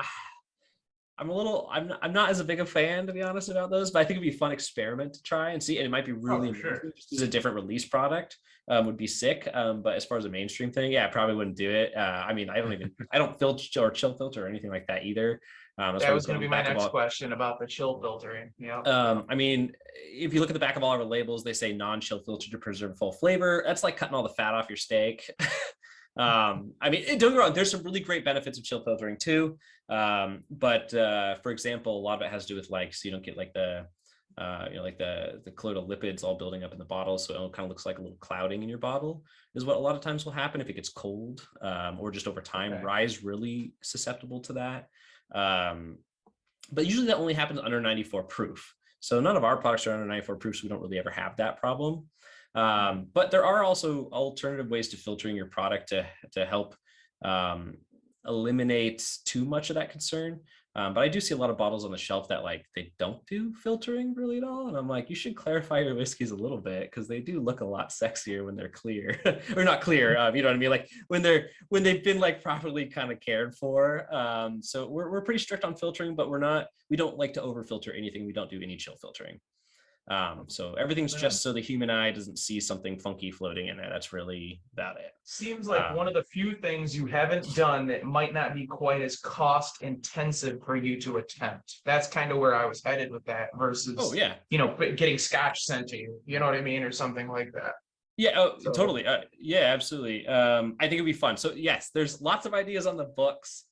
not as big a fan, to be honest, about those, but I think it'd be a fun experiment to try and see. And it might be really just as a different release product would be sick. But as far as a mainstream thing, yeah, I probably wouldn't do it. I mean, I don't filter or chill filter or anything like that either. That was going to be my next question about the chill filtering. Yeah. I mean, if you look at the back of all of our labels, they say non-chill filter to preserve full flavor. That's like cutting all the fat off your steak. I mean, don't get me wrong, there's some really great benefits of chill filtering too. But for example, a lot of it has to do with like, so you don't get like the colloidal lipids all building up in the bottle. So it kind of looks like a little clouding in your bottle is what a lot of times will happen if it gets cold, or just over time. Okay. Rye is really susceptible to that. But usually that only happens under 94 proof. So none of our products are under 94 proof, so we don't really ever have that problem. But there are also alternative ways to filtering your product to help eliminate too much of that concern. But I do see a lot of bottles on the shelf that like they don't do filtering really at all. And I'm like, you should clarify your whiskeys a little bit because they do look a lot sexier when they're clear or not clear. You know what I mean? Like when they've been like properly kind of cared for. So we're pretty strict on filtering, but we don't like to over filter anything. We don't do any chill filtering. So everything's just so the human eye doesn't see something funky floating in there. That's really about it. Seems like one of the few things you haven't done that might not be quite as cost intensive for you to attempt. That's kind of where I was headed with that versus, getting scotch sent to you, you know what I mean? Or something like that. Yeah, totally. Yeah, absolutely. I think it'd be fun. So yes, there's lots of ideas on the books.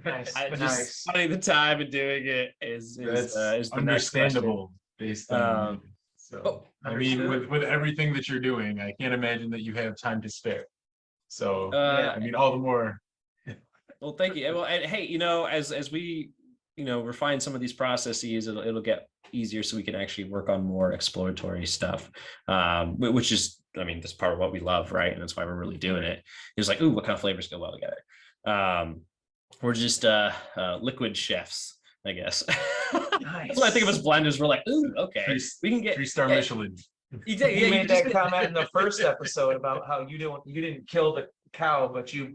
Nice. Just finding the time and doing it is the understandable. Based on I mean, understood. with everything that you're doing, I can't imagine that you have time to spare. So Yeah. I mean, all the more. Well, thank you. Well, and hey, as we refine some of these processes, it'll get easier, so we can actually work on more exploratory stuff, which is, I mean, that's part of what we love, right? And that's why we're really doing it. It's like, ooh, what kind of flavors go well together? We're just liquid chefs, I guess. Nice. That's what I think of as blenders. We're like, ooh, okay, we can get 3-star Michelin. You did, You made that comment in the first episode about how you didn't kill the cow, but you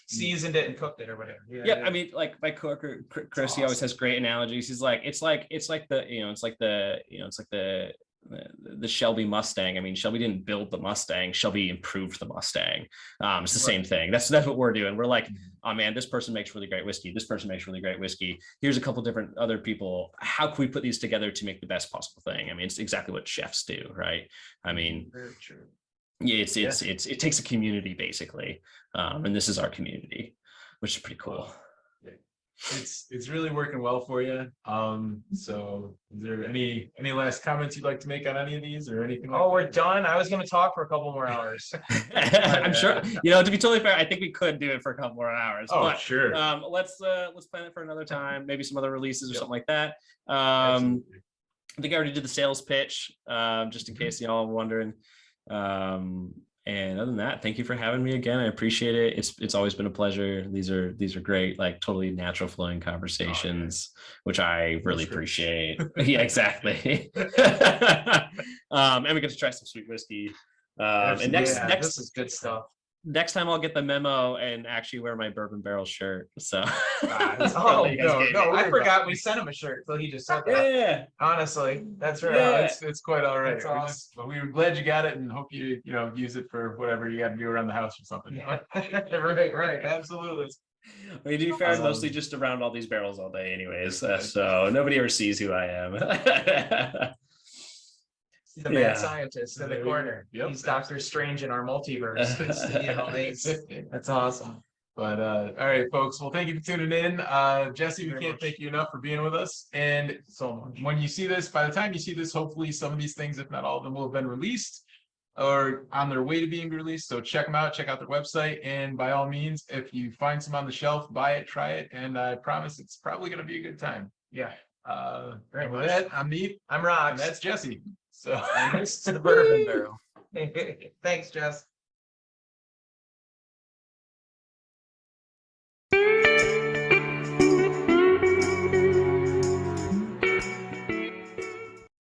seasoned it and cooked it or whatever. Yeah. I mean, like my coworker Chris, he always has great analogies. He's like, it's like the Shelby Mustang. I mean, Shelby didn't build the Mustang. Shelby improved the Mustang. It's the same thing. That's what we're doing. We're like, oh man, this person makes really great whiskey. This person makes really great whiskey. Here's a couple different other people. How can we put these together to make the best possible thing? I mean, it's exactly what chefs do, right? I mean, very true. Yeah, it takes a community basically, and this is our community, which is pretty cool. It's really working well for you. So is there any last comments you'd like to make on any of these or anything? We're done. I was going to talk for a couple more hours. I'm sure, to be totally fair, I think we could do it for a couple more hours. Oh, but, sure. Let's plan it for another time, maybe some other releases or something like that. Absolutely. I think I already did the sales pitch, just in case y'all are wondering. And other than that, thank you for having me again. I appreciate it. It's always been a pleasure. These are great, like totally natural flowing conversations, which I really appreciate. Yeah, exactly. And we get to try some sweet whiskey. And next, this is good stuff. Next time I'll get the memo and actually wear my bourbon barrel shirt. So I forgot we sent him a shirt, so he just said that. Yeah, honestly, that's right. Yeah, it's quite all right. Awesome. We were glad you got it and hope you use it for whatever you got to do around the house or something. Yeah. Right, absolutely. I mean, to be fair, I'm mostly Um, just around all these barrels all day, anyways. So nobody ever sees who I am. The mad Yeah. scientist in the There you go. corner. Yep. He's Doctor Strange in our multiverse. That's awesome. But all right, folks. Well, thank you for tuning in. Jesse, we Very can't much. thank you enough for being with us. And So much. when you see this, by the time you see this, hopefully some of these things, if not all of them, will have been released or on their way to being released. So check them out, check out their website, and by all means, if you find some on the shelf, buy it, try it, and I promise it's probably going to be a good time. Yeah. Very And with much. that, I'm Neat, I'm and Rox. that's Jesse. So And this is the bourbon barrel. Thanks, Jess.